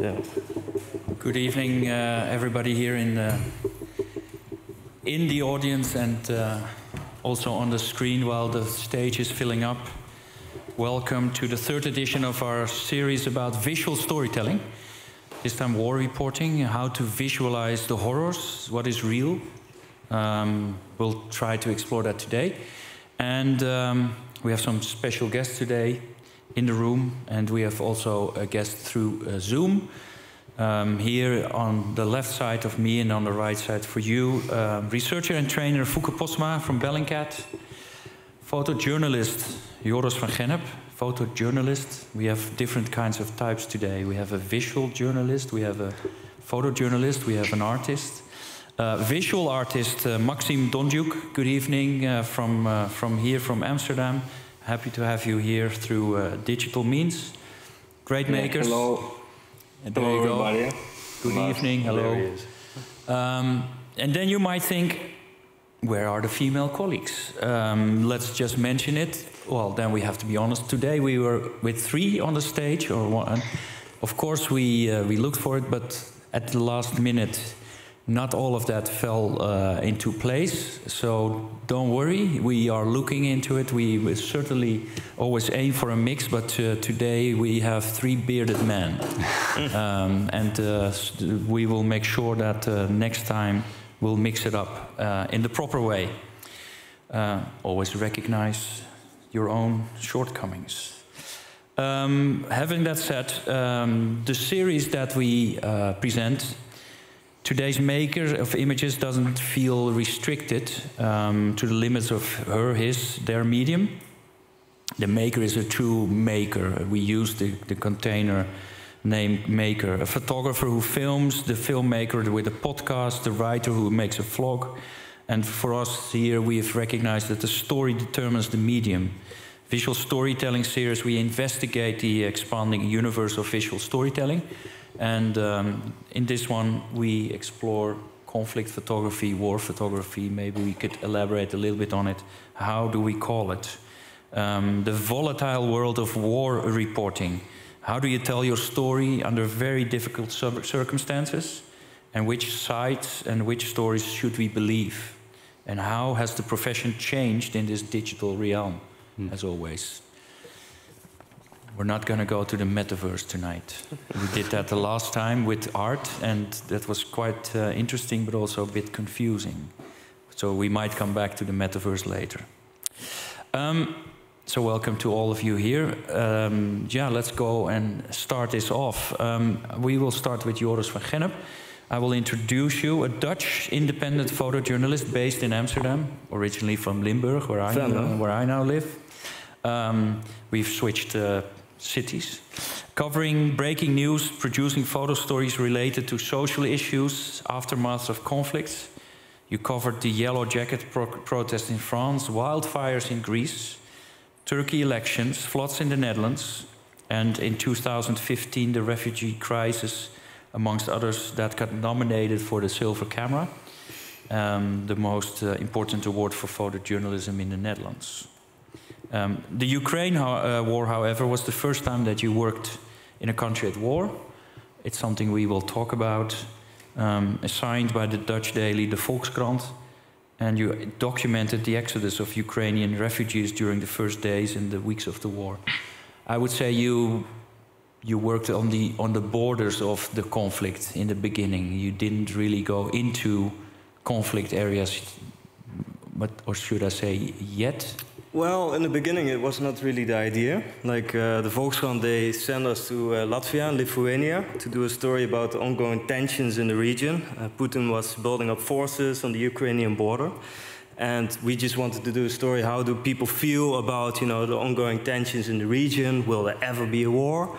Yeah. Good evening, everybody here in the audience and also on the screen while the stage is filling up. Welcome to the third edition of our series about visual storytelling. This time war reporting, how to visualize the horrors, what is real. We'll try to explore that today. And we have some special guests today in the room, and we have also a guest through Zoom. Here on the left side of me and on the right side for you, researcher and trainer Foeke Postma from ngcat, photojournalist Joris van Gennip, photojournalist. We have different kinds of types today. We have a visual journalist, we have a photojournalist, we have an artist. Visual artist Maxim Dondyuk, good evening from here from Amsterdam. Happy to have you here through digital means. Great makers. Hello. And there you go. Everybody. Good evening. Hello. And then you might think, where are the female colleagues? Let's just mention it. Well, then we have to be honest. Today we were with 3 on the stage, or 1. Of course, we looked for it, but at the last minute, not all of that fell into place. So don't worry, we are looking into it. We will certainly always aim for a mix, but today we have 3 bearded men. And we will make sure that next time we'll mix it up in the proper way. Always recognize your own shortcomings. Having that said, the series that we present, today's maker of images doesn't feel restricted to the limits of their medium. The maker is a true maker. We use the container name maker. A photographer who films, the filmmaker with a podcast, the writer who makes a vlog. And for us here, we have recognized that the story determines the medium. Visual storytelling series, we investigate the expanding universe of visual storytelling. And in this one, we explore conflict photography, war photography. Maybe we could elaborate a little bit on it. How do we call it? The volatile world of war reporting. How do you tell your story under very difficult circumstances? And which sides and which stories should we believe? And how has the profession changed in this digital realm, as always? We're not going to go to the metaverse tonight. We did that the last time with art, and that was quite interesting, but also a bit confusing. So we might come back to the metaverse later. So welcome to all of you here. Yeah, let's go and start this off. We will start with Joris van Gennip. I will introduce you, a Dutch independent photojournalist based in Amsterdam, originally from Limburg, where I now live. We've switched cities, covering breaking news, producing photo stories related to social issues, aftermath of conflicts. You covered the Yellow Jacket protest in France, wildfires in Greece, Turkey elections, floods in the Netherlands, and in 2015 the refugee crisis, amongst others, that got nominated for the Silver Camera, the most important award for photojournalism in the Netherlands. The Ukraine war, however, was the first time that you worked in a country at war. It's something we will talk about. Assigned by the Dutch daily The Volkskrant, and you documented the exodus of Ukrainian refugees during the first days and the weeks of the war. I would say you worked on the borders of the conflict in the beginning. You didn't really go into conflict areas, or should I say yet? Well, in the beginning it was not really the idea. Like the Volkskrant, they sent us to Latvia and Lithuania to do a story about the ongoing tensions in the region. Putin was building up forces on the Ukrainian border. And we just wanted to do a story, how do people feel about, the ongoing tensions in the region? Will there ever be a war?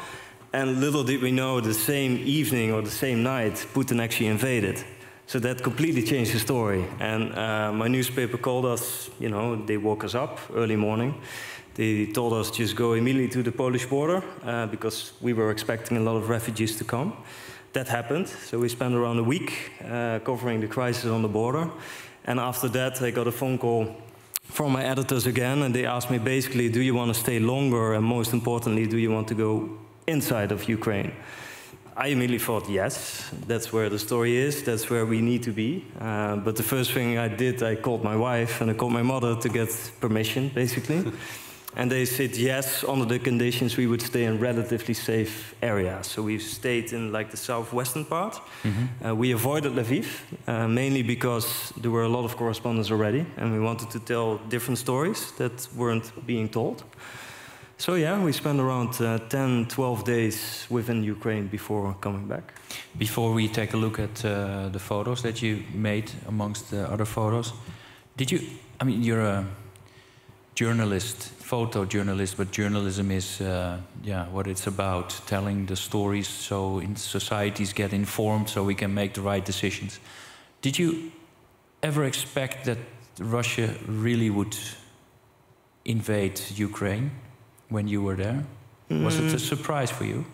And little did we know, the same evening or the same night, Putin actually invaded. So that completely changed the story. And my newspaper called us, they woke us up early morning. They told us just go immediately to the Polish border because we were expecting a lot of refugees to come. That happened. So we spent around a week covering the crisis on the border. And after that, I got a phone call from my editors again, and they asked me basically, do you want to stay longer? And most importantly, do you want to go inside of Ukraine? I immediately thought, yes, that's where the story is, that's where we need to be. But the first thing I did, I called my wife and I called my mother to get permission, basically. And they said yes, under the conditions we would stay in relatively safe areas. So we stayed in like the southwestern part. We avoided Lviv, mainly because there were a lot of correspondents already, and we wanted to tell different stories that weren't being told. So yeah, we spent around 10, 12 days within Ukraine before coming back. Before we take a look at the photos that you made amongst the other photos, did you, I mean, you're a journalist, photojournalist, but journalism is what it's about, telling the stories so societies get informed so we can make the right decisions. Did you ever expect that Russia really would invade Ukraine when you were there? Was it a surprise for you?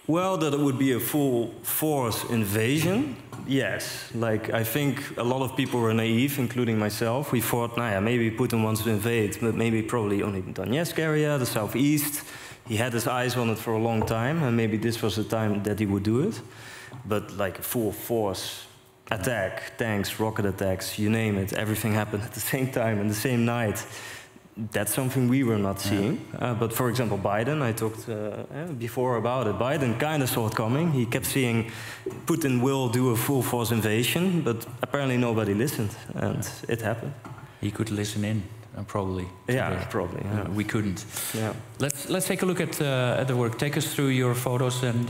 Well, that it would be a full force invasion, yes. Like, I think a lot of people were naive, including myself. We thought, nah, yeah, maybe Putin wants to invade, but maybe probably only the Donetsk area, the southeast. He had his eyes on it for a long time, and maybe this was the time that he would do it. But like a full force attack, tanks, rocket attacks, you name it, everything happened at the same time and the same night. That's something we were not seeing. But for example, Biden, I talked before about it. Biden kind of saw it coming. He kept saying Putin will do a full force invasion, but apparently nobody listened, and it happened. He could listen in, probably. Yeah, probably. Yeah. We couldn't. Yeah. Let's take a look at the work. Take us through your photos and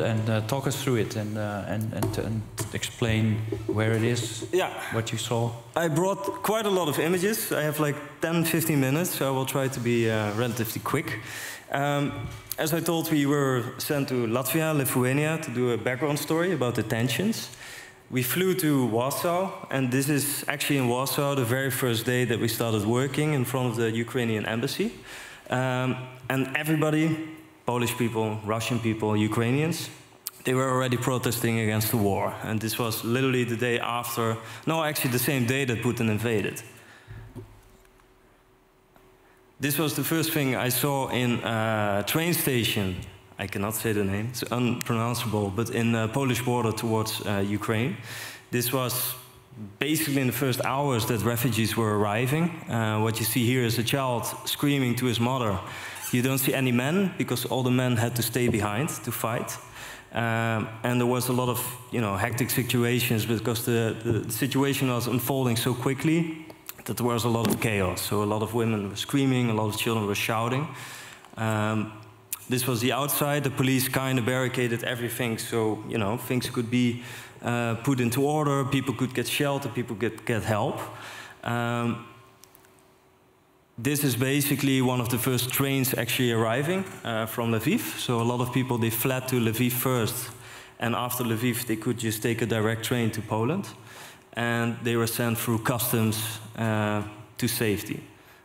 talk us through it and explain where it is. Yeah. What you saw. I brought quite a lot of images. I have like 10, 15 minutes, so I will try to be relatively quick. As I told, we were sent to Latvia, Lithuania, to do a background story about the tensions. We flew to Warsaw, and this is actually in Warsaw, the very first day that we started working in front of the Ukrainian embassy. And everybody, Polish people, Russian people, Ukrainians, they were already protesting against the war. And this was literally the day after, no, actually the same day that Putin invaded. This was the first thing I saw in a train station. I cannot say the name, it's unpronounceable, but in the Polish border towards Ukraine. This was basically in the first hours that refugees were arriving. What you see here is a child screaming to his mother. You don't see any men, because all the men had to stay behind to fight. And there was a lot of hectic situations, because the situation was unfolding so quickly that there was a lot of chaos. So a lot of women were screaming, a lot of children were shouting. This was the outside. The police kind of barricaded everything, so things could be put into order. People could get shelter. People could get help. This is basically one of the first trains actually arriving from Lviv. So a lot of people, they fled to Lviv first, and after Lviv they could just take a direct train to Poland, and they were sent through customs to safety.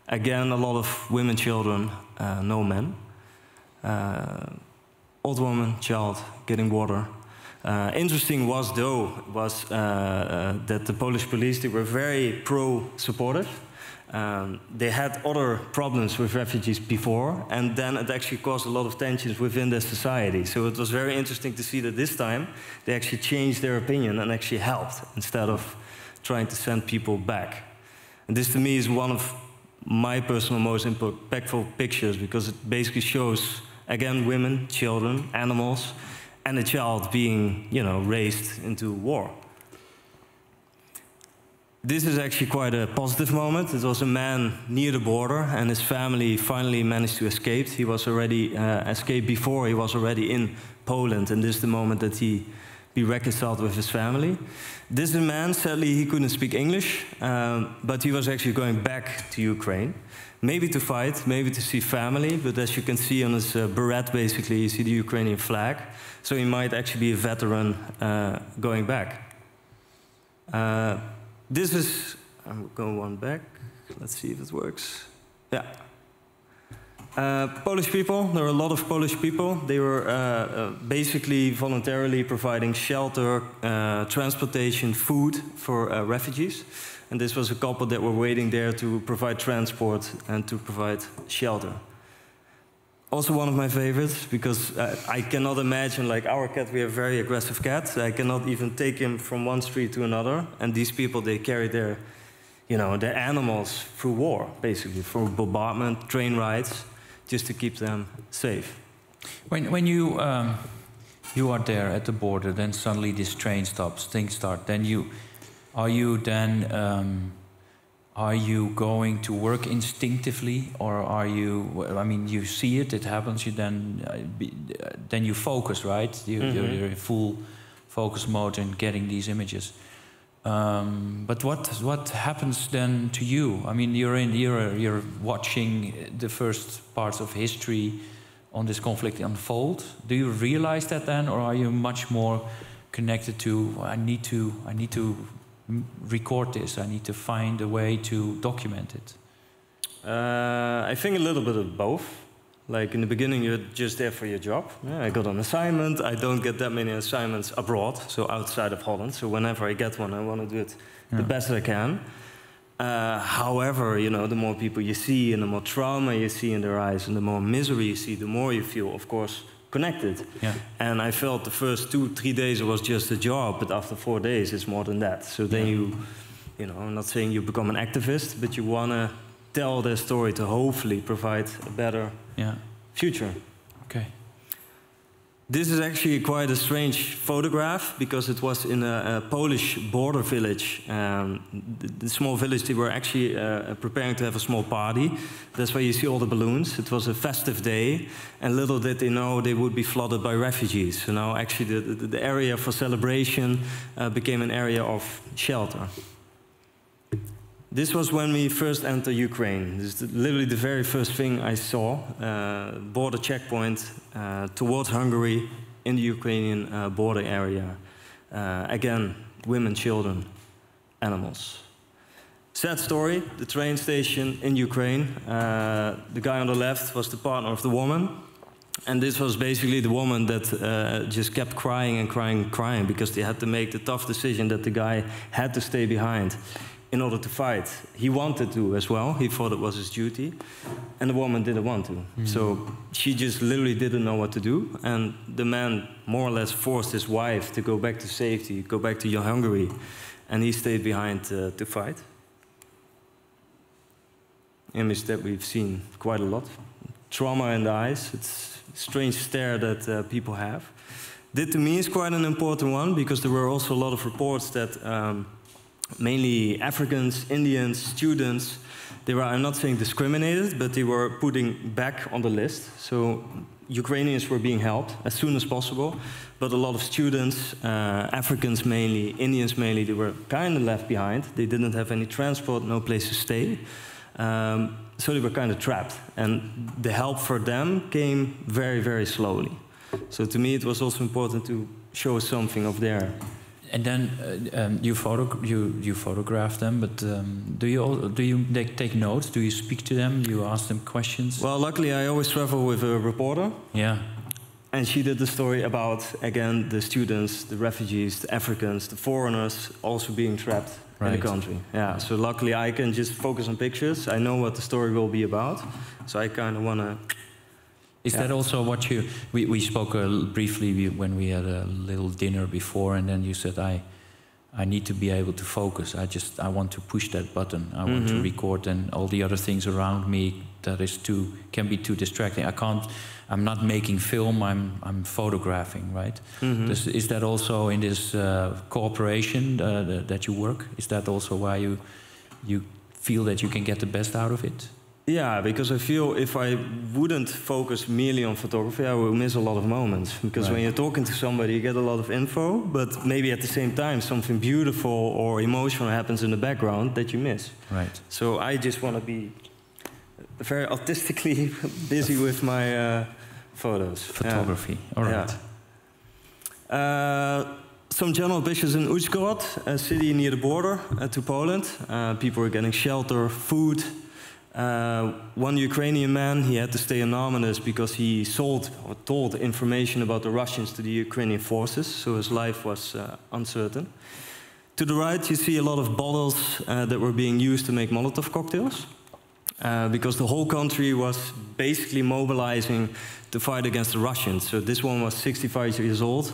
Again, a lot of women, children, no men. Old woman, child, getting water. Interesting was that the Polish police, they were very pro-supportive. They had other problems with refugees before, and then it actually caused a lot of tensions within their society. So it was very interesting to see that this time they actually changed their opinion and actually helped, instead of trying to send people back. And this to me is one of my personal most impactful pictures, because it basically shows, again, women, children, animals, and a child being, raised into war. This is actually quite a positive moment. It was a man near the border, and his family finally managed to escape. He was already escaped before. He was already in Poland, and this is the moment that he be reconciled with his family. This man, sadly, he couldn't speak English, but he was actually going back to Ukraine. Maybe to fight, maybe to see family, but as you can see on his beret, basically, you see the Ukrainian flag. So he might actually be a veteran going back. This is, I'm going one back. Let's see if it works. Yeah. Polish people, there are a lot of Polish people. They were basically voluntarily providing shelter, transportation, food for refugees. And this was a couple that were waiting there to provide transport and to provide shelter. Also one of my favorites, because I cannot imagine, like our cat, we have very aggressive cats. I cannot even take him from one street to another. And these people, they carry their, you know, their animals through war, basically, through bombardment, train rides, just to keep them safe. When you you are there at the border, then suddenly this train stops, things start. Then are you going to work instinctively, or are you? I mean, you see it, it happens. You then you focus, right? You're in full focus mode and getting these images. But what happens then to you? I mean, you're watching the first parts of history on this conflict unfold. Do you realize that then, or are you much more connected to I need to record this, I need to find a way to document it? I think a little bit of both. Like in the beginning, you're just there for your job. Yeah, I got an assignment. I don't get that many assignments abroad, so outside of Holland. So whenever I get one, I want to do it the best I can. However, you know, the more people you see and the more trauma you see in their eyes and the more misery you see, the more you feel, of course, connected. Yeah. And I felt the first 2-3 days it was just a job, but after 4 days it's more than that. So then you know, I'm not saying you become an activist, but you want to tell their story to hopefully provide a better future. Okay. This is actually quite a strange photograph because it was in a Polish border village. The small village, they were actually preparing to have a small party. That's why you see all the balloons. It was a festive day, and little did they know they would be flooded by refugees. So now actually the area for celebration became an area of shelter. This was when we first entered Ukraine. This is literally the very first thing I saw. Border checkpoint towards Hungary in the Ukrainian border area. Again, women, children, animals. Sad story, the train station in Ukraine. The guy on the left was the partner of the woman. And this was basically the woman that just kept crying and crying and crying because they had to make the tough decision that the guy had to stay behind in order to fight. He wanted to as well. He thought it was his duty. And the woman didn't want to. So she just literally didn't know what to do. And the man more or less forced his wife to go back to safety, go back to Hungary. And he stayed behind to fight. Image that we've seen quite a lot. Trauma in the eyes. It's a strange stare that people have. This to me is quite an important one because there were also a lot of reports that mainly Africans, Indians, students, they were, I'm not saying discriminated, but they were putting back on the list. So Ukrainians were being helped as soon as possible, but a lot of students, Africans mainly, Indians mainly, they were kind of left behind. They didn't have any transport, no place to stay. So they were kind of trapped. And the help for them came very, very slowly. So to me it was also important to show something of their. And then you photograph them, but do you take notes? Do you speak to them? Do you ask them questions? Well, luckily I always travel with a reporter. Yeah. And she did the story about, again, the students, the refugees, the Africans, the foreigners also being trapped in the country. Yeah, so luckily I can just focus on pictures. I know what the story will be about. So I kind of want to. Is that also what you... We spoke briefly when we had a little dinner before, and then you said, I need to be able to focus. I want to push that button. I want to record, and all the other things around me that can be too distracting. I'm not making film, I'm photographing, right? Is that also in this cooperation that you work? Is that also why you feel that you can get the best out of it? Yeah, because I feel if I wouldn't focus merely on photography, I would miss a lot of moments. Because when you're talking to somebody, you get a lot of info, but maybe at the same time something beautiful or emotional happens in the background that you miss. Right. So I just want to be very artistically busy with my photos. Photography, all right. Some general pictures in Uzhgorod, a city near the border to Poland. People were getting shelter, food. One Ukrainian man, he had to stay anonymous because he sold or told information about the Russians to the Ukrainian forces, so his life was uncertain. To the right you see a lot of bottles that were being used to make Molotov cocktails. because the whole country was basically mobilizing to fight against the Russians. So this one was 65 years old,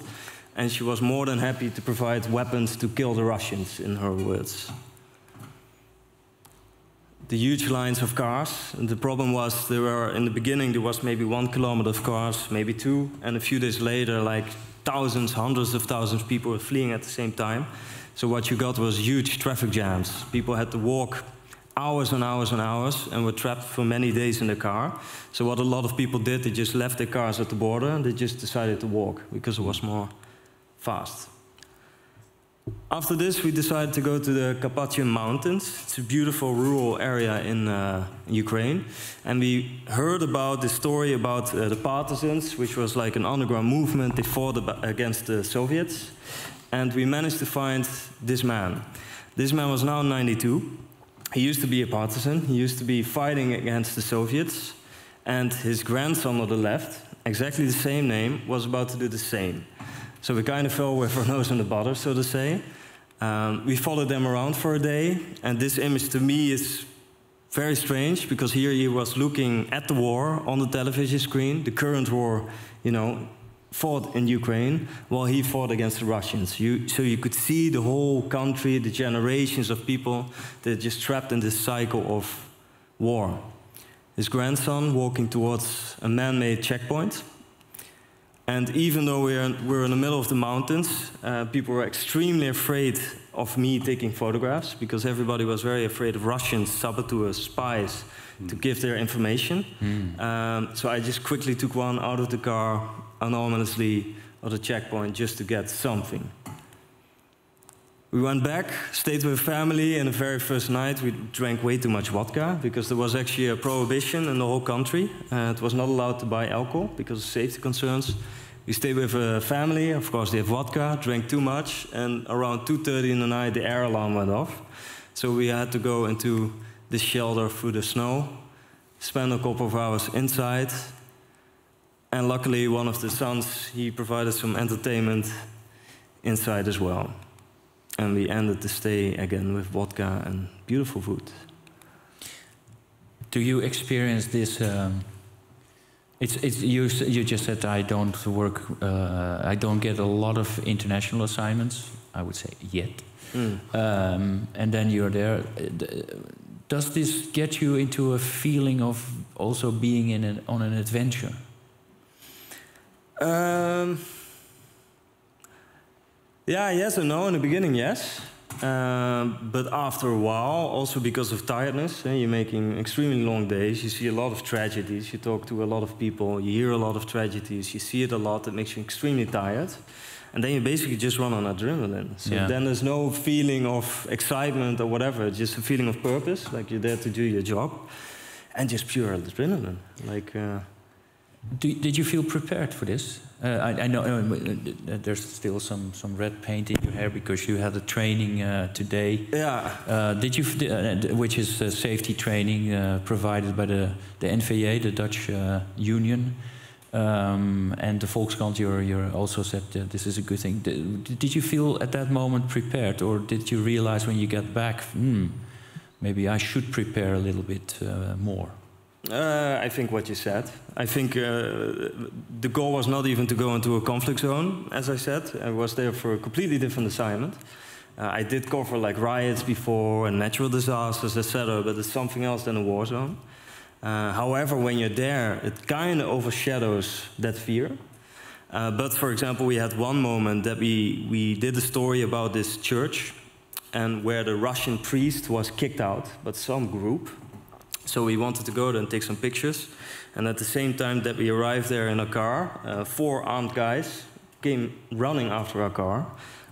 and she was more than happy to provide weapons to kill the Russians, in her words. The huge lines of cars. And the problem was, in the beginning, there was maybe 1 kilometer of cars, maybe 2, and a few days later, like thousands, hundreds of thousands of people were fleeing at the same time. So what you got was huge traffic jams. People had to walk hours and hours and hours and were trapped for many days in the car. So what a lot of people did, they just left their cars at the border and they just decided to walk because it was more fast. After this, we decided to go to the Carpathian Mountains. It's a beautiful rural area in Ukraine. And we heard about the story about the partisans, which was like an underground movement. They fought against the Soviets. And we managed to find this man. This man was now 92. He used to be a partisan. He used to be fighting against the Soviets. And his grandson on the left, exactly the same name, was about to do the same. So we kind of fell with our nose in the butter, so to say. We followed them around for a day, and this image to me is very strange, because here he was looking at the war on the television screen, the current war, you know, fought in Ukraine, while he fought against the Russians. So you could see the whole country, the generations of people that are just trapped in this cycle of war. His grandson walking towards a man-made checkpoint. And even though we're in the middle of the mountains, people were extremely afraid of me taking photographs, because everybody was very afraid of Russians, saboteurs, spies, to give their information. So I just quickly took one out of the car, anonymously, at a checkpoint, just to get something. We went back, stayed with family, and the very first night we drank way too much vodka, because there was actually a prohibition in the whole country. It was not allowed to buy alcohol because of safety concerns. We stayed with a family, of course they have vodka, drank too much, and around 2:30 in the night the air alarm went off. So we had to go into the shelter through the snow, spend a couple of hours inside, and luckily one of the sons, he provided some entertainment inside as well. And we ended the stay again with vodka and beautiful food. Do you experience this? You just said I don't work. I don't get a lot of international assignments. I would say yet. And then you're there. Does this get you into a feeling of also being on an adventure? Yeah, yes and no. In the beginning, yes. But after a while, also because of tiredness, you're making extremely long days, you see a lot of tragedies, you talk to a lot of people, you hear a lot of tragedies, you see it a lot, it makes you extremely tired. And then you basically just run on adrenaline. So then there's no feeling of excitement or whatever, it's just a feeling of purpose, like you're there to do your job, and just pure adrenaline. Like, did you feel prepared for this? I know there's still some red paint in your hair because you had a training today. Yeah. Did you, which is safety training provided by the NVA, the Dutch union, and the Volkskrant. You also said this is a good thing. Did you feel at that moment prepared, or did you realize when you got back, maybe I should prepare a little bit more? I think what you said. I think the goal was not even to go into a conflict zone, as I said. I was there for a completely different assignment. I did cover like riots before and natural disasters, etc., but it's something else than a war zone. However, when you're there, it kind of overshadows that fear. But for example, we had one moment that we did a story about this church, and where the Russian priest was kicked out by some group. So we wanted to go there and take some pictures. And at the same time that we arrived there in a car, 4 armed guys came running after our car.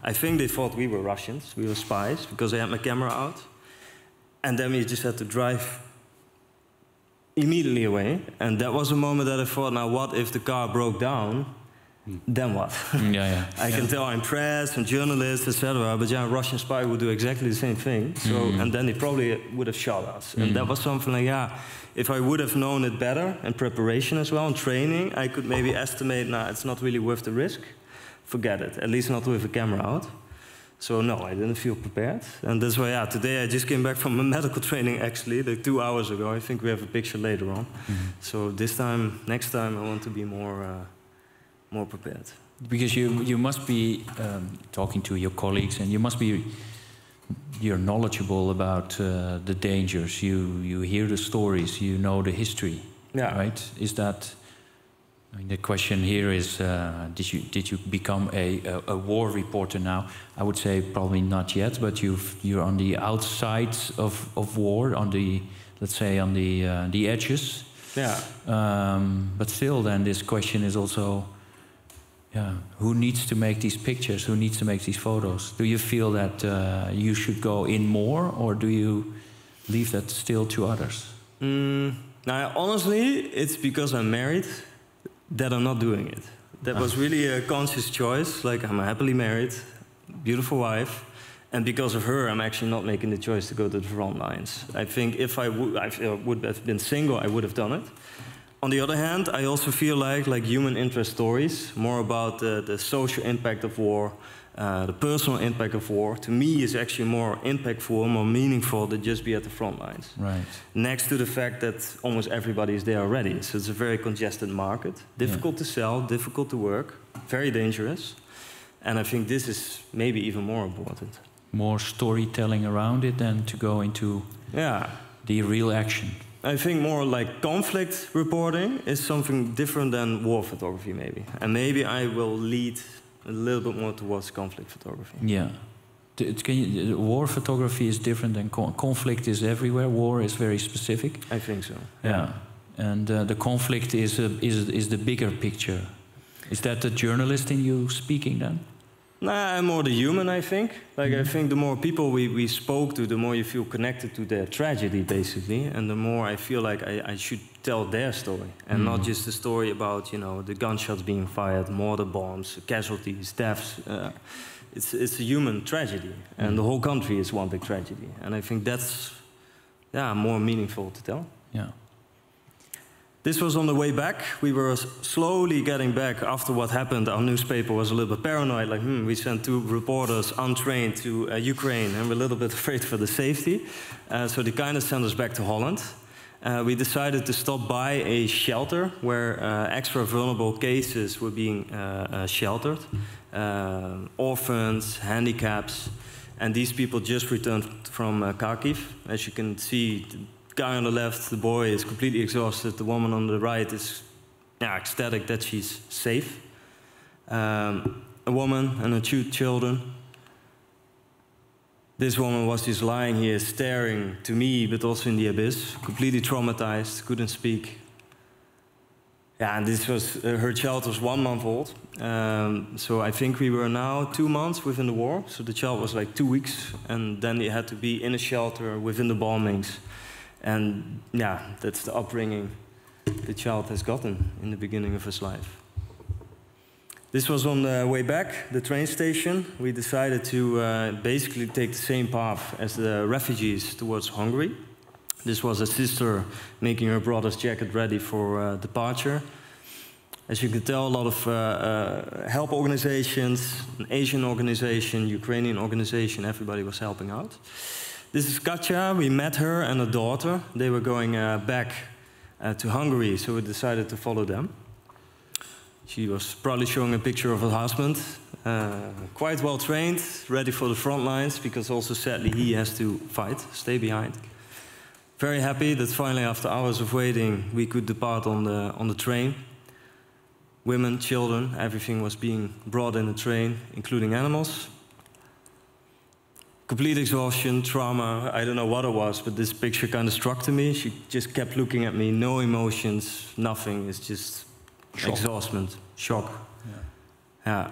I think they thought we were Russians, we were spies, because I had my camera out. And then we just had to drive immediately away. And that was a moment that I thought, now what if the car broke down? Then what? I can tell I'm press and journalists, etc. But yeah, a Russian spy would do exactly the same thing. So, and then they probably would have shot us. And that was something like, yeah, if I would have known it better in preparation as well, in training, I could maybe estimate, nah, it's not really worth the risk. Forget it, at least not with a camera out. So no, I didn't feel prepared. And that's why, yeah, today I just came back from a medical training actually, like 2 hours ago. I think we have a picture later on. So this time, next time, I want to be more prepared. Because you must be talking to your colleagues, and you're knowledgeable about the dangers. You hear the stories, you know the history, right? Is that? I mean, the question here is: did you become a war reporter now? I would say probably not yet, but you're on the outsides of war, on the, let's say, on the edges. Yeah. But still, then this question is also. Yeah, who needs to make these pictures? Who needs to make these photos? Do you feel that you should go in more, or do you leave that still to others? Now, honestly, it's because I'm married that I'm not doing it. That was really a conscious choice. Like, I'm happily married, beautiful wife, and because of her, I'm actually not making the choice to go to the front lines. I think if I would have been single, I would have done it. On the other hand, I also feel like human interest stories, more about the social impact of war, the personal impact of war, to me is actually more impactful, more meaningful than just be at the front lines. Right. Next to the fact that almost everybody is there already. So it's a very congested market, difficult to sell, difficult to work, very dangerous. And I think this is maybe even more important. More storytelling around it than to go into the real action. I think more like conflict reporting is something different than war photography, maybe. And maybe I will lead a little bit more towards conflict photography. Yeah. War photography is different than conflict is everywhere. War is very specific. I think so. Yeah. And the conflict is the bigger picture. Is that the journalist in you speaking then? Nah, I'm more the human, I think. Like, I think the more people we spoke to, the more you feel connected to their tragedy, basically. And the more I feel like I should tell their story. And not just the story about, you know, the gunshots being fired, mortar bombs, casualties, deaths. It's a human tragedy. And the whole country is one big tragedy. And I think that's, more meaningful to tell. Yeah. This was on the way back. We were slowly getting back after what happened. Our newspaper was a little bit paranoid, like, we sent 2 reporters untrained to Ukraine, and we're a little bit afraid for the safety. So they kind of sent us back to Holland. We decided to stop by a shelter where extra vulnerable cases were being sheltered. Orphans, handicaps, and these people just returned from Kharkiv. As you can see, guy on the left, the boy, is completely exhausted. The woman on the right is ecstatic that she's safe. A woman and her 2 children. This woman was just lying here staring to me, but also in the abyss, completely traumatized, couldn't speak. Yeah, and this was, her child was 1 month old. So I think we were now 2 months within the war. So the child was like 2 weeks, and then he had to be in a shelter within the bombings. And that's the upbringing the child has gotten in the beginning of his life. This was on the way back, the train station. We decided to basically take the same path as the refugees towards Hungary. This was a sister making her brother's jacket ready for departure. As you can tell, a lot of help organizations, an Asian organization, Ukrainian organization, everybody was helping out. This is Katja. We met her and her daughter. They were going back to Hungary, so we decided to follow them. She was probably showing a picture of her husband, quite well trained, ready for the front lines, because also sadly he has to fight, stay behind. Very happy that finally, after hours of waiting, we could depart on the train. Women, children, everything was being brought in the train, including animals. Complete exhaustion, trauma, I don't know what it was, but this picture kind of struck to me. She just kept looking at me, no emotions, nothing. It's just exhaustion, shock. Yeah.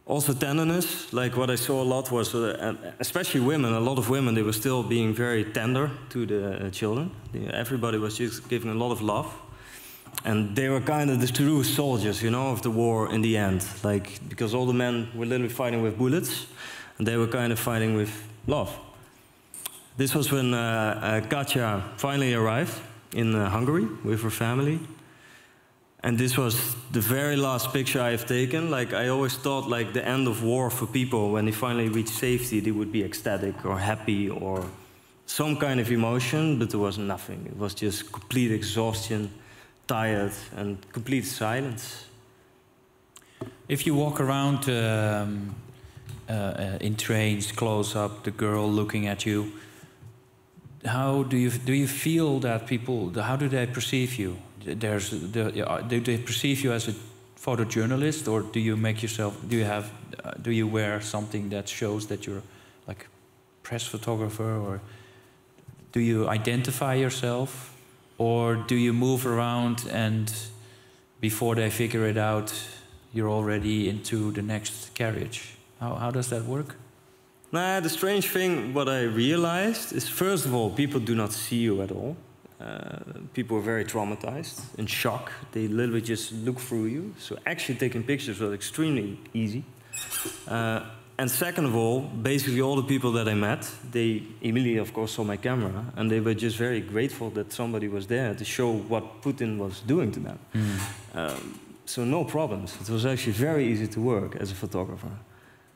Also tenderness, like what I saw a lot was, especially women, a lot of women, they were still being very tender to the children. Everybody was just giving a lot of love. And they were kind of the true soldiers, you know, of the war in the end. Like, because all the men were literally fighting with bullets, and they were kind of fighting with love. This was when Katja finally arrived in Hungary with her family. And this was the very last picture I have taken. Like, I always thought, like, the end of war for people, when they finally reach safety, they would be ecstatic or happy or some kind of emotion, but there was nothing. It was just complete exhaustion, tired, and complete silence. If you walk around in trains, close up, the girl looking at you, how do you feel that people? How do they perceive you? Do they perceive you as a photojournalist, or do you make yourself? Do you wear something that shows that you're like press photographer, or do you identify yourself, or do you move around and before they figure it out, you're already into the next carriage? How does that work? Nah, the strange thing, what I realized is, first of all, people do not see you at all. People are very traumatized, in shock. They literally just look through you. So actually taking pictures was extremely easy. And second of all, basically all the people that I met, they immediately, of course, saw my camera, and they were just very grateful that somebody was there to show what Putin was doing to them. So no problems. It was actually very easy to work as a photographer.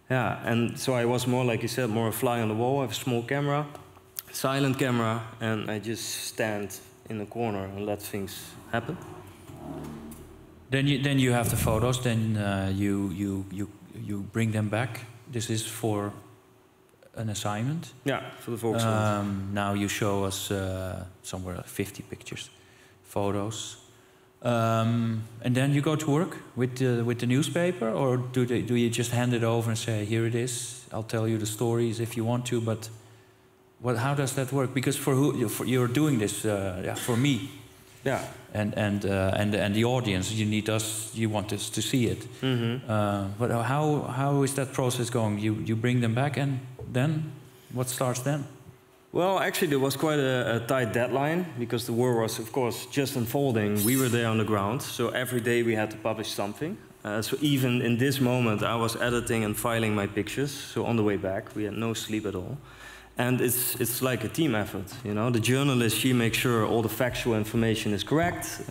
Yeah, and so I was more, like you said, more a fly on the wall. I have a small camera, silent camera, and I just stand in a corner and let things happen. Then you have the photos. Then you bring them back. This is for an assignment. Yeah, for the Volkskrant. Now you show us somewhere 50 pictures, photos. And then you go to work with the newspaper, or do you just hand it over and say, here it is, I'll tell you the stories if you want to, but how does that work? Because you're doing this for me, yeah, and the audience, you want us to see it. But how is that process going? You bring them back, and then what starts then? Well, actually, there was quite a tight deadline, because the war was, of course, just unfolding. We were there on the ground, so every day we had to publish something. So even in this moment, I was editing and filing my pictures. So on the way back, we had no sleep at all. And it's like a team effort, you know. The journalist, she makes sure all the factual information is correct.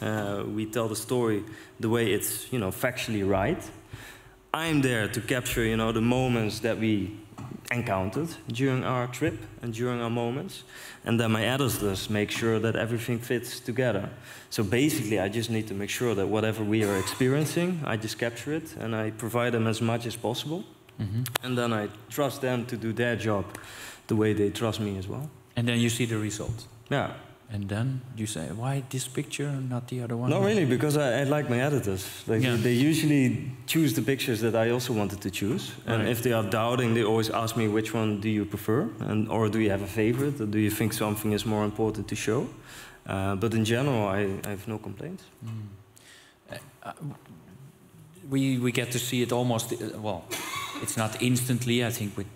We tell the story the way it's, you know, factually right. I'm there to capture, you know, the moments that we encountered during our trip and during our moments, and then my editors make sure that everything fits together. So basically I just need to make sure that whatever we are experiencing, I just capture it and I provide them as much as possible. And then I trust them to do their job the way they trust me as well. And then you see the result. Yeah. And then you say, why this picture and not the other one? Not really, because I like my editors. Like, they usually choose the pictures that I also wanted to choose. And if they are doubting, they always ask me, which one do you prefer? Or do you have a favorite? Or do you think something is more important to show? But in general, I have no complaints. We get to see it almost, well, it's not instantly. I think with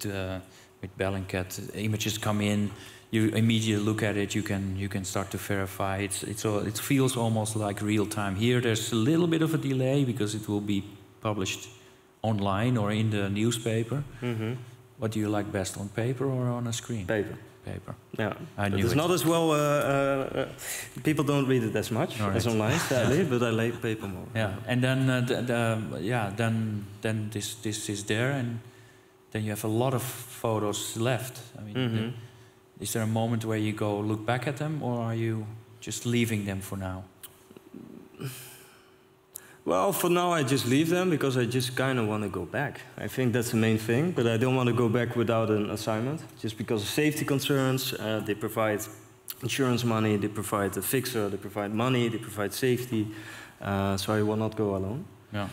Bellingcat, images come in, you immediately look at it, you can start to verify. It feels almost like real time. Here there's a little bit of a delay because it will be published online or in the newspaper. What do you like best, on paper or on a screen? Paper. Paper. Yeah, it's not as well. People don't read it as much as online, sadly. But I like paper more. Yeah, and then then this is there, and then you have a lot of photos left. I mean, is there a moment where you go look back at them, or are you just leaving them for now? Well, for now I just leave them because I just kind of want to go back. I think that's the main thing, but I don't want to go back without an assignment, just because of safety concerns. They provide insurance money, they provide a fixer, they provide money, they provide safety, so I will not go alone. Yeah.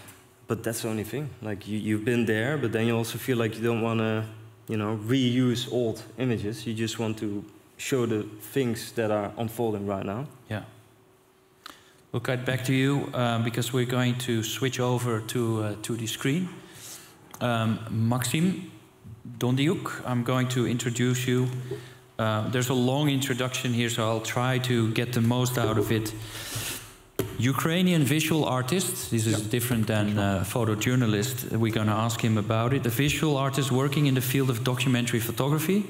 But that's the only thing. Like, you've been there, but then you also feel like you don't want to, you know, reuse old images. You just want to show the things that are unfolding right now. Yeah. We'll cut back to you because we're going to switch over to the screen. Maxim Dondyuk, I'm going to introduce you. There's a long introduction here, so I'll try to get the most out of it. Ukrainian visual artist. This is different than photojournalist. We're going to ask him about it. A visual artist working in the field of documentary photography.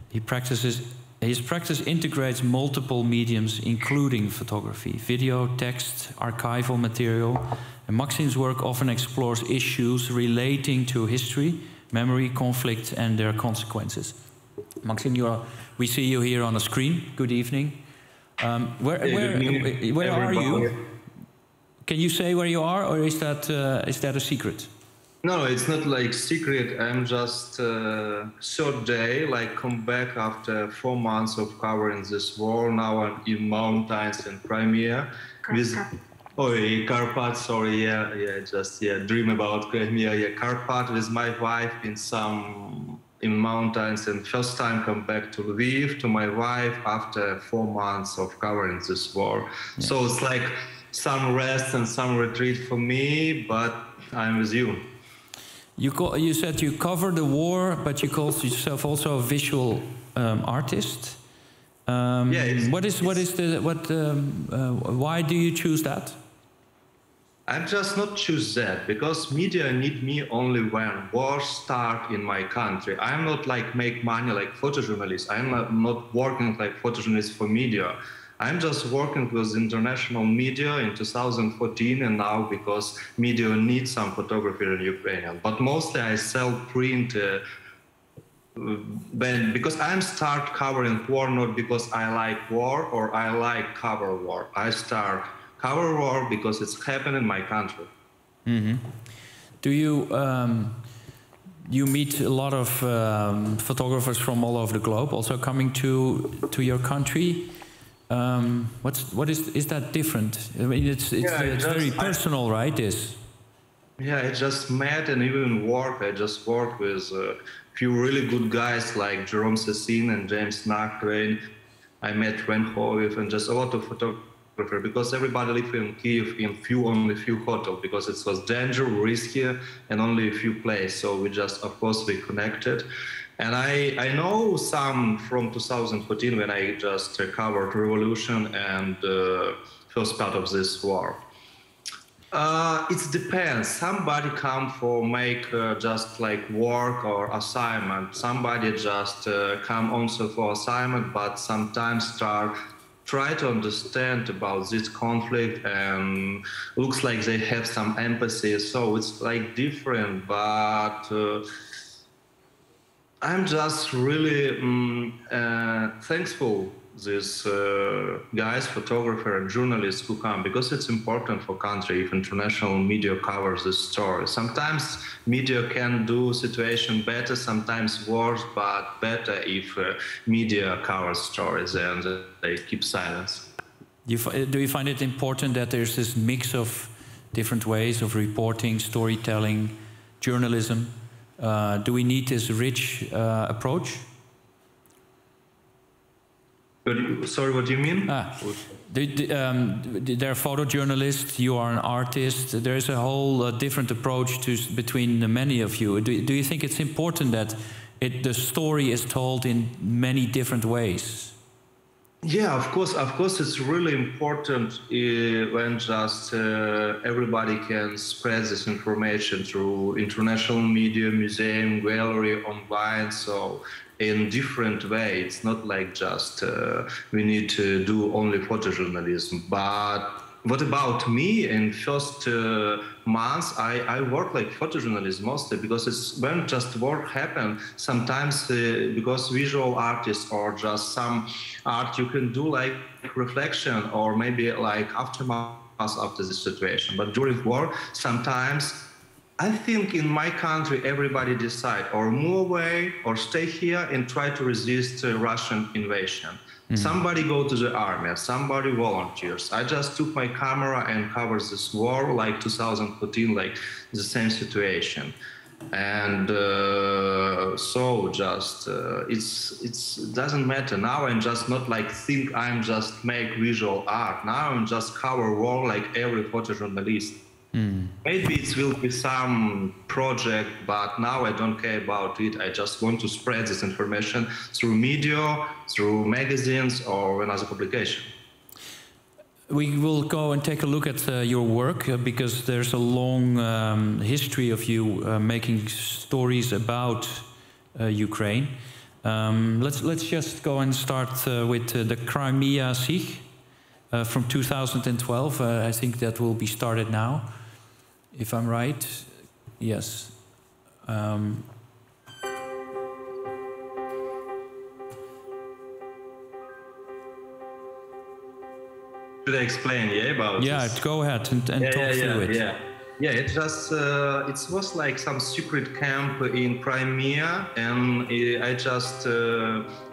He practices His practice integrates multiple mediums, including photography, video, text, archival material. And Maxim's work often explores issues relating to history, memory, conflict, and their consequences. Maxim, we see you here on the screen. Good evening. Where are you? Can you say where you are, or is that a secret? No, it's not like secret. I'm just third day, like come back after 4 months of covering this war. Now I'm in mountains in Crimea. Carpat, sorry, dream about Crimea. Yeah, Carpat with my wife in mountains, and first time come back to Lviv to my wife after 4 months of covering this war. Yeah. So it's like some rest and some retreat for me, but I'm with you. You said you covered the war, but you called yourself also a visual artist. Why do you choose that? I just not choose that because media need me only when war start in my country. I'm not like make money like photojournalist. I'm not working like photojournalist for media. I'm just working with international media in 2014 and now because media needs some photography in Ukrainian. But mostly I sell print because I'm start covering war not because I like war or I like cover war. I start cover war because it's happening in my country. Mm-hmm. Do you meet a lot of photographers from all over the globe also coming to your country? Is that different? I mean, it's very personal, right? I just met and even work. I just work with a few really good guys like Jerome Sassin and James Nakrain. I met Renhoviv and just a lot of photographers because everybody live in Kiev in only few hotels because it was dangerous, risky, and only a few places. So we just, of course, we connected. And I know some from 2014 when I just covered revolution and first part of this war. It depends. Somebody come for make just like work or assignment. Somebody just come also for assignment, but sometimes try to understand about this conflict and looks like they have some empathy. So it's like different, but I'm just really thankful these guys, photographer and journalists who come because it's important for country if international media covers this story. Sometimes media can do situation better, sometimes worse, but better if media covers stories and they keep silence. Do you find it important that there's this mix of different ways of reporting, storytelling, journalism? Do we need this rich approach? Sorry, what do you mean? They're photojournalists, you are an artist. There is a whole different approach between the many of you. Do you think it's important that the story is told in many different ways? Yeah, of course, it's really important when just everybody can spread this information through international media, museum, gallery, online. So in different way, it's not like just we need to do only photojournalism. But what about me? In first months, I work like photojournalist mostly because it's when just work happen. Sometimes because visual artists or just some art, you can do like reflection or maybe like aftermath after this situation. But during war, sometimes I think in my country, everybody decide or move away or stay here and try to resist Russian invasion. Mm-hmm. Somebody go to the army, somebody volunteers. I just took my camera and covered this war like 2014, like the same situation. And so just it doesn't matter. Now I'm just not like think I'm just make visual art. Now I'm just cover war like every photojournalist. Mm. Maybe it will be some project, but now I don't care about it. I just want to spread this information through media, through magazines, or another publication. We will go and take a look at your work because there's a long history of you making stories about Ukraine. Let's just go and start with the Crimea siege from 2012. I think that will be started now, if I'm right. Yes. Should I explain, about this? Go ahead and talk through it. Yeah, it was like some secret camp in Crimea, and I just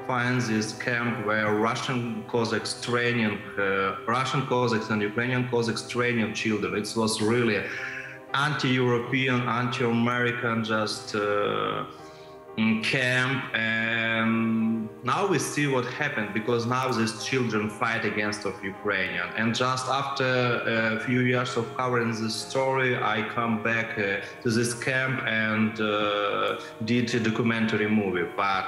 find this camp where Russian Cossacks and Ukrainian Cossacks training children. It was really anti-European, anti-American, just camp, and now we see what happened, because now these children fight against of Ukrainian. And just after a few years of covering this story, I come back to this camp and did a documentary movie. But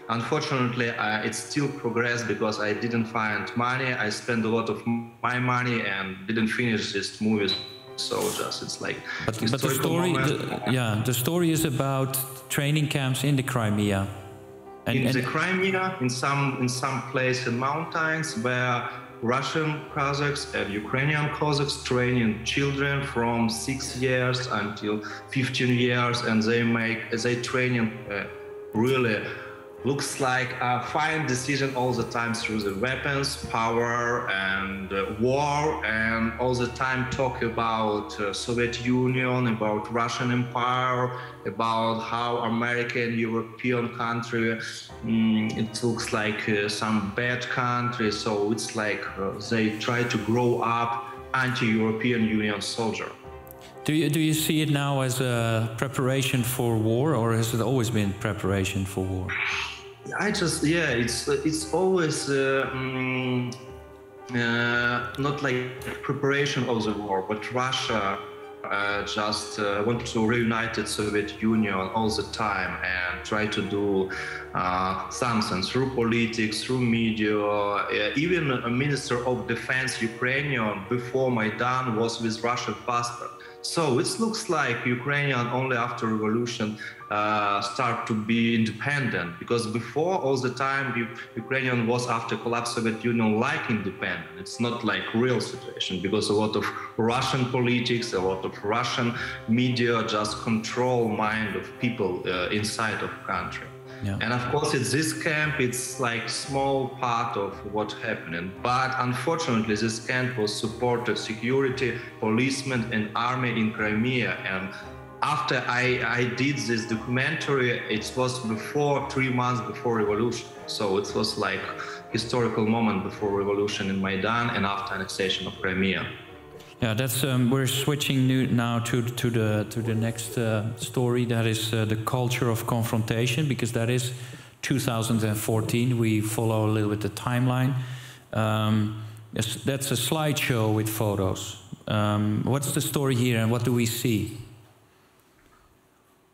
unfortunately, it still progressed because I didn't find money. I spent a lot of my money and didn't finish this movie. So just it's like, but the story is about training camps in the Crimea. In the Crimea, in some place in mountains where Russian Cossacks and Ukrainian Cossacks training children from 6 years until 15 years, and they training really looks like a fine decision all the time through the weapons, power, and war, and all the time talk about Soviet Union, about Russian Empire, about how American, European country, it looks like some bad country. So it's like they try to grow up anti-European Union soldier. Do you see it now as a preparation for war, or has it always been preparation for war? It's always not like preparation of the war, but Russia just want to reunite the Soviet Union all the time and try to do something through politics, through media. Even a Minister of Defense Ukrainian before Maidan was with Russian passport. So it looks like Ukrainian only after revolution start to be independent, because before all the time Ukrainian was after collapse Soviet Union like independent. It's not like real situation, because a lot of Russian politics, a lot of Russian media just control mind of people inside of country. Yeah. And of course, it's this camp, it's like small part of what happened. But unfortunately, this camp was supported security, policemen and army in Crimea. And after I did this documentary, it was 3 months before revolution. So it was like historical moment before revolution in Maidan and after annexation of Crimea. Yeah, that's we're switching now to the next story. That is the Culture of Confrontation, because that is 2014. We follow a little bit the timeline. That's a slideshow with photos. What's the story here, and what do we see?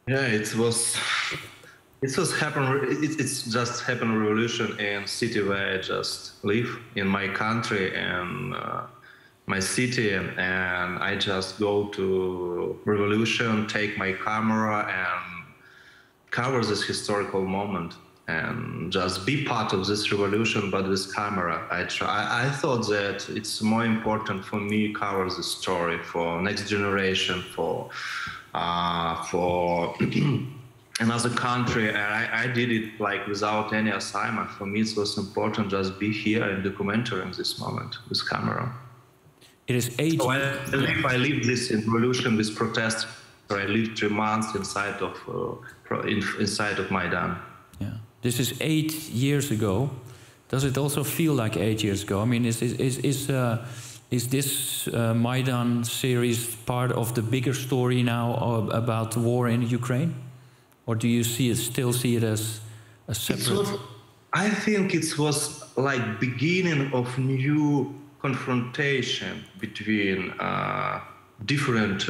Yeah, it's just happened revolution in city where I just live in my country and. My city, and I just go to revolution, take my camera and cover this historical moment and just be part of this revolution. But with camera, I thought that it's more important for me cover the story for next generation, for another country. And I did it like without any assignment. For me, it was important just be here and documenting this moment with camera. It is 8 so I lived this in revolution, this protest. So I lived 3 months inside of Maidan. Yeah, this is 8 years ago. Does it also feel like 8 years ago? I mean, is this Maidan series part of the bigger story now about the war in Ukraine, or do you still see it as a separate? I think it was like beginning of new confrontation between different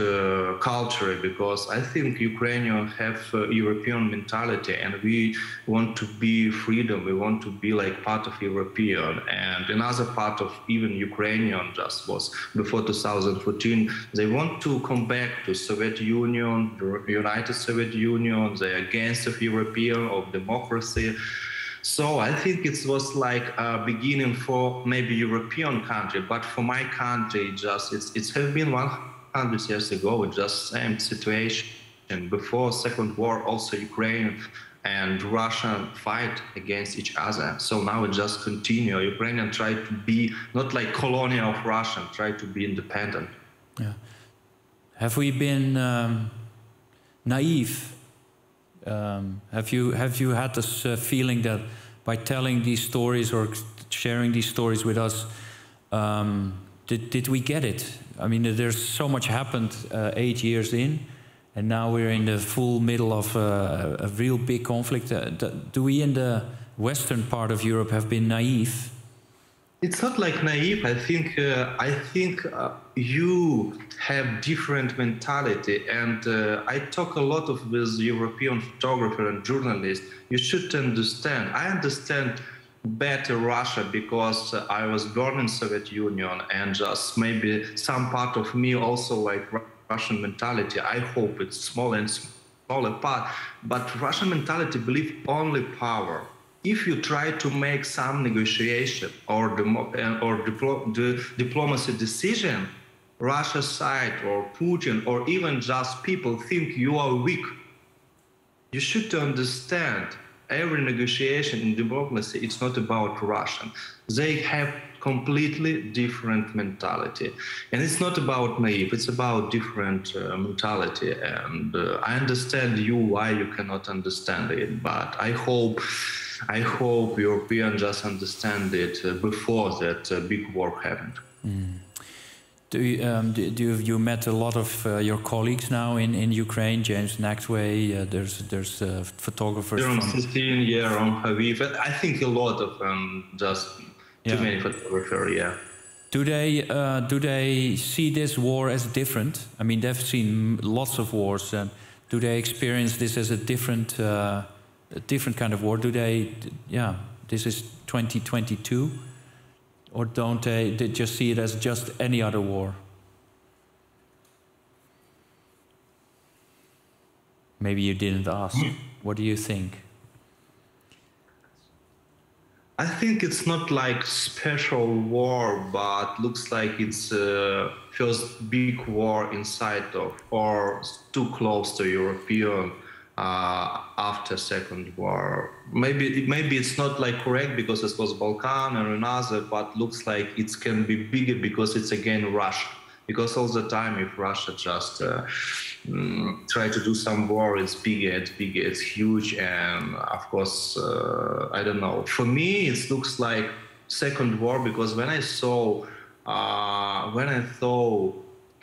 culture, because I think Ukrainians have European mentality, and we want to be freedom. We want to be like part of European, and another part of even Ukrainian just was before 2014. They want to come back to Soviet Union, the United Soviet Union. They're against of European, of democracy. So I think it was like a beginning for maybe European country, but for my country, just it's have been 100 years ago, just same situation. Before Second War, also Ukraine and Russia fight against each other. So now it just continue. Ukrainian try to be not like colony of Russia, try to be independent. Yeah. Have we been naive? Have you had this feeling that by telling these stories or sharing these stories with us, did we get it? I mean, there's so much happened 8 years in, and now we're in the full middle of a real big conflict. Do we in the western part of Europe have been naive? It's not like naive. I think you have different mentality, and I talk a lot with European photographer and journalists. You should understand. I understand better Russia because I was born in Soviet Union, and just maybe some part of me also like Russian mentality. I hope it's small and smaller part, but Russian mentality believe only power. If you try to make some negotiation or diplomacy decision, Russia side or Putin or even just people think you are weak. You should understand every negotiation in diplomacy, it's not about Russian. They have completely different mentality. And it's not about naive, it's about different mentality. And I understand you why you cannot understand it, but I hope Europeans just understand it before that big war happened. Mm. You met a lot of your colleagues now in Ukraine? James Nachtwey, there's photographers from from 16 years on Haviv. I think a lot of them, just too many photographers. Yeah. Do they see this war as different? I mean, they've seen lots of wars. Do they experience this as a different kind of war? Do they? Yeah, this is 2022. Or don't they just see it as just any other war? Maybe you didn't ask. What do you think? I think it's not like special war, but looks like it's first big war inside of or too close to European after Second War. Maybe it's not like correct because it was Balkan or another, but looks like it can be bigger because it's again Russia. Because all the time if Russia just try to do some war, it's bigger, it's huge, and of course I don't know. For me, it looks like Second War because when I saw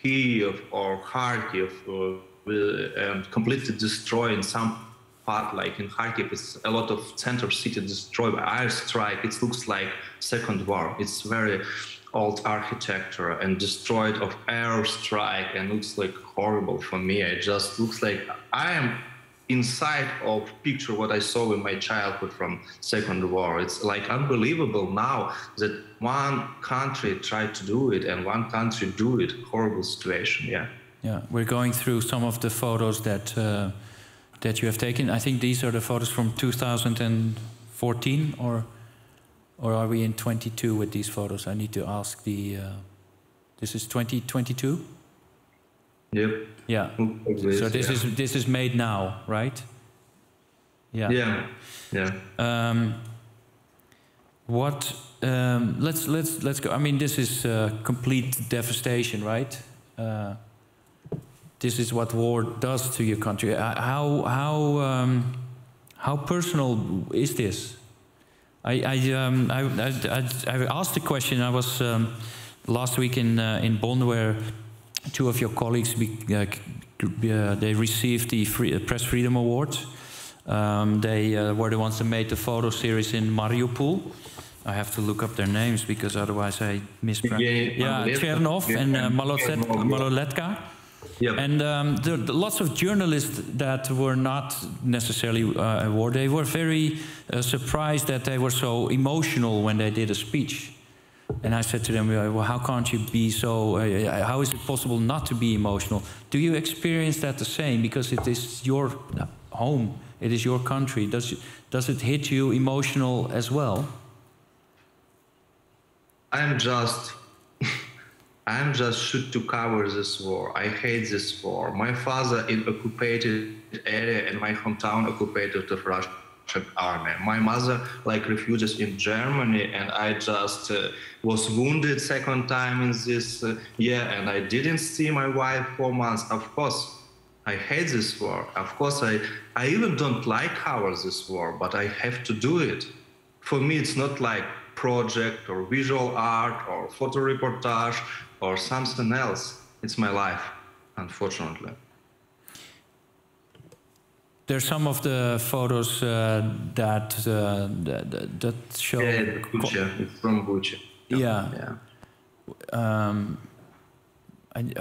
Kyiv or Kharkiv completely destroyed in some part, like in Kharkiv, it's a lot of center city destroyed by airstrike. It looks like Second War. It's very old architecture and destroyed of airstrike, and looks like horrible for me. It just looks like I am inside of picture what I saw in my childhood from Second War. It's like unbelievable now that one country tried to do it and one country do it. Horrible situation. Yeah, we're going through some of the photos that you have taken. I think these are the photos from 2014, or are we in 22 with these photos? I need to ask the. This is 2022. Yep. Yeah. So this is made now, right? Yeah. What? Let's go. I mean, this is complete devastation, right? This is what war does to your country. How personal is this? I asked the question. I was last week in Bonn, where two of your colleagues they received the Press Freedom Award. They were the ones that made the photo series in Mariupol, I have to look up their names because otherwise I mispronounce. Yeah, Chernov and Maloletka. Yep. And there are lots of journalists that were not necessarily aware. They were very surprised that they were so emotional when they did a speech. And I said to them, well, how can't you be so, how is it possible not to be emotional? Do you experience that the same? Because it is your home, it is your country. Does it hit you emotional as well? I'm just shoot to cover this war. I hate this war. My father in occupied area and my hometown occupied of Russian army. My mother like refugees in Germany, and I just was wounded second time in this year, and I didn't see my wife 4 months. Of course, I hate this war. Of course, I even don't like cover this war, but I have to do it. For me, it's not like project or visual art or photo reportage or something else. It's my life, unfortunately. There's some of the photos that show. Yeah, Bucha. It's from Bucha. Yeah.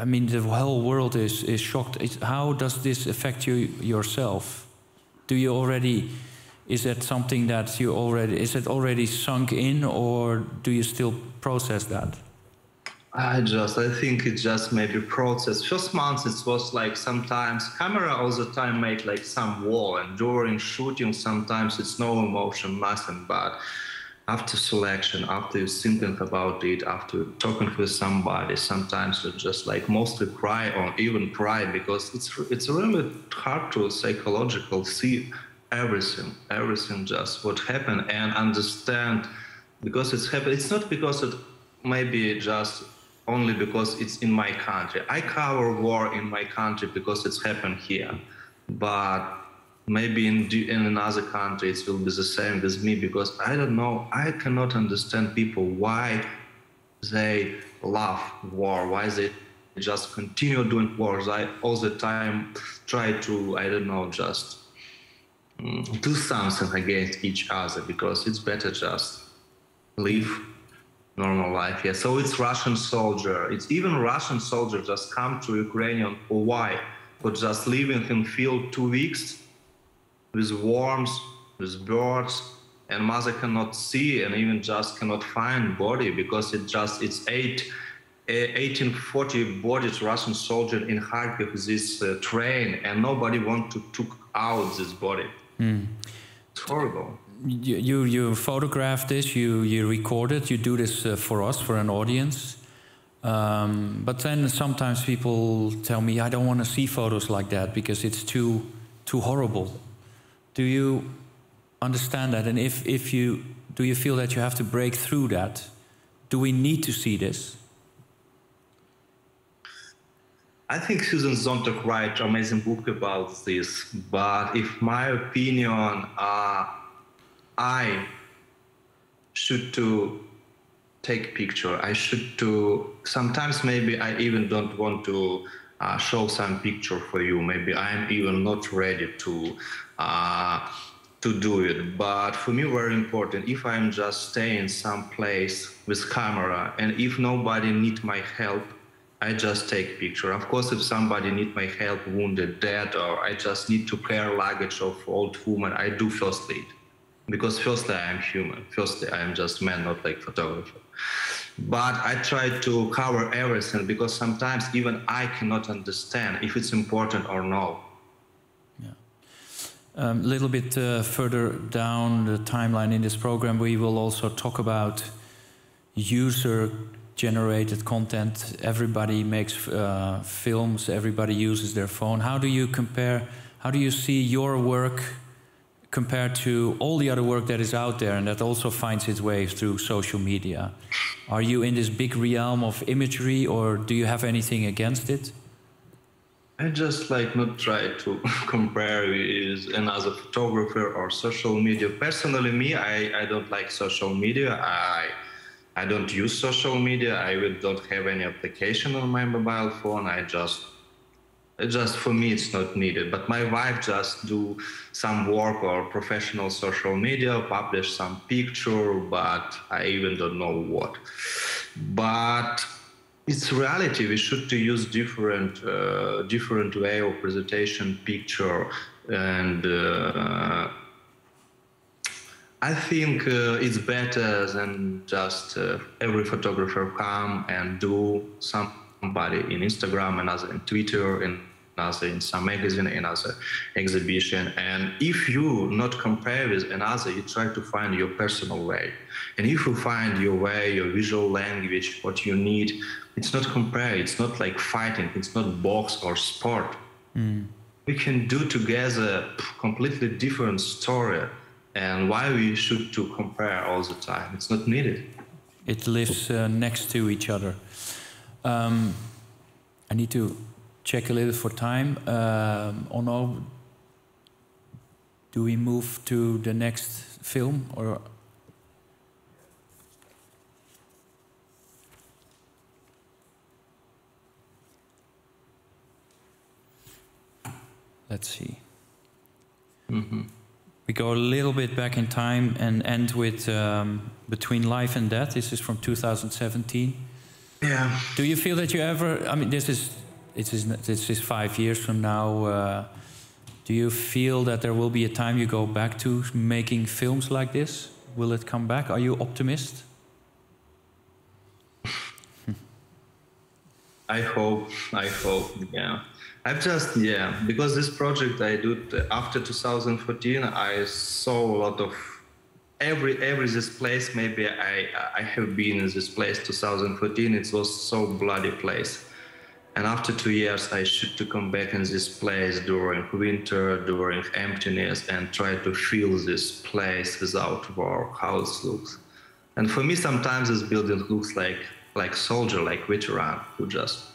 I mean, the whole world is shocked. How does this affect you yourself? Do you already? Is that something that you already? Is it already sunk in, or do you still process that? I think it just maybe process. First months it was like sometimes camera all the time make like some wall, and during shooting sometimes it's no emotion, nothing. But after selection, after you thinking about it, after talking with somebody, sometimes you just like mostly cry or even cry because it's really hard to psychological see everything just what happened and understand because it's happened. It's not because it maybe just only because it's in my country. I cover war in my country because it's happened here. But maybe in another country it will be the same with me because I don't know, I cannot understand people why they love war, why they just continue doing wars. I all the time try to, I don't know, just do something against each other because it's better just live normal life. Yeah, so it's Russian soldier. It's even Russian soldier just come to Ukrainian. Why? For just living in field 2 weeks with worms, with birds, and mother cannot see and even just cannot find body because it's 1840 bodies Russian soldier in Kharkiv this train, and nobody want to took out this body. It's horrible. You photograph this, you record it, you do this for us, for an audience. But then sometimes people tell me, I don't want to see photos like that because it's too horrible. Do you understand that? And do you feel that you have to break through that? Do we need to see this? I think Susan Sontag wrote an amazing book about this, but if my opinion, I should to take picture. I should to, sometimes maybe I even don't want to show some picture for you. Maybe I'm even not ready to do it. But for me, very important, if I'm just staying someplace with camera and if nobody need my help, I just take picture. Of course, if somebody need my help, wounded, dead, or I just need to carry luggage of old woman, I do first aid. Because firstly, I am human. Firstly, I am just man, not like photographer. But I try to cover everything because sometimes even I cannot understand if it's important or no. Yeah. A little bit further down the timeline in this program, we will also talk about user-generated content. Everybody makes films, everybody uses their phone. How do you compare, how do you see your work compared to all the other work that is out there and that also finds its way through social media? Are you in this big realm of imagery, or do you have anything against it? I just like not try to compare with another photographer or social media. Personally, me, I don't like social media. I don't use social media. I don't have any application on my mobile phone. I just Just for me, it's not needed. But my wife just do some work or professional social media, publish some picture, but I even don't know what. But it's reality. We should to use different way of presentation picture, and I think it's better than just every photographer come and do somebody in Instagram, another in Twitter, another in some magazine, another exhibition. And if you not compare with another, you try to find your personal way. And if you find your way, your visual language, what you need, it's not compare. It's not like fighting. It's not box or sport. We can do together completely different story. And why we should to compare all the time? It's not needed. It lives next to each other. I need to check a little for time. Onno, do we move to the next film or? Let's see. We go a little bit back in time and end with Between Life and Death. This is from 2017. Yeah. Do you feel that you ever? I mean, this is 5 years from now. Do you feel that there will be a time you go back to making films like this? Will it come back? Are you optimist? I hope. Yeah. Because this project I did after 2014, I saw a lot of every this place. Maybe I have been in this place 2014. It was so bloody place, and after 2 years, I should to come back in this place during winter, during emptiness, and try to feel this place without war, how it looks. And for me, sometimes this building looks like soldier, like veteran who just.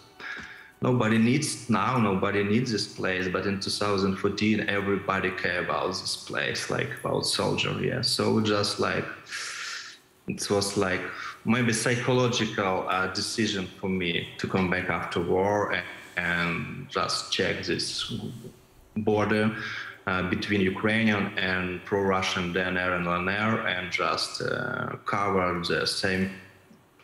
Nobody needs this place, but in 2014, everybody cared about this place, like about soldier, yeah. So just like, it was like maybe psychological decision for me to come back after war and just check this border between Ukrainian and pro-Russian DNR and LNR and just cover the same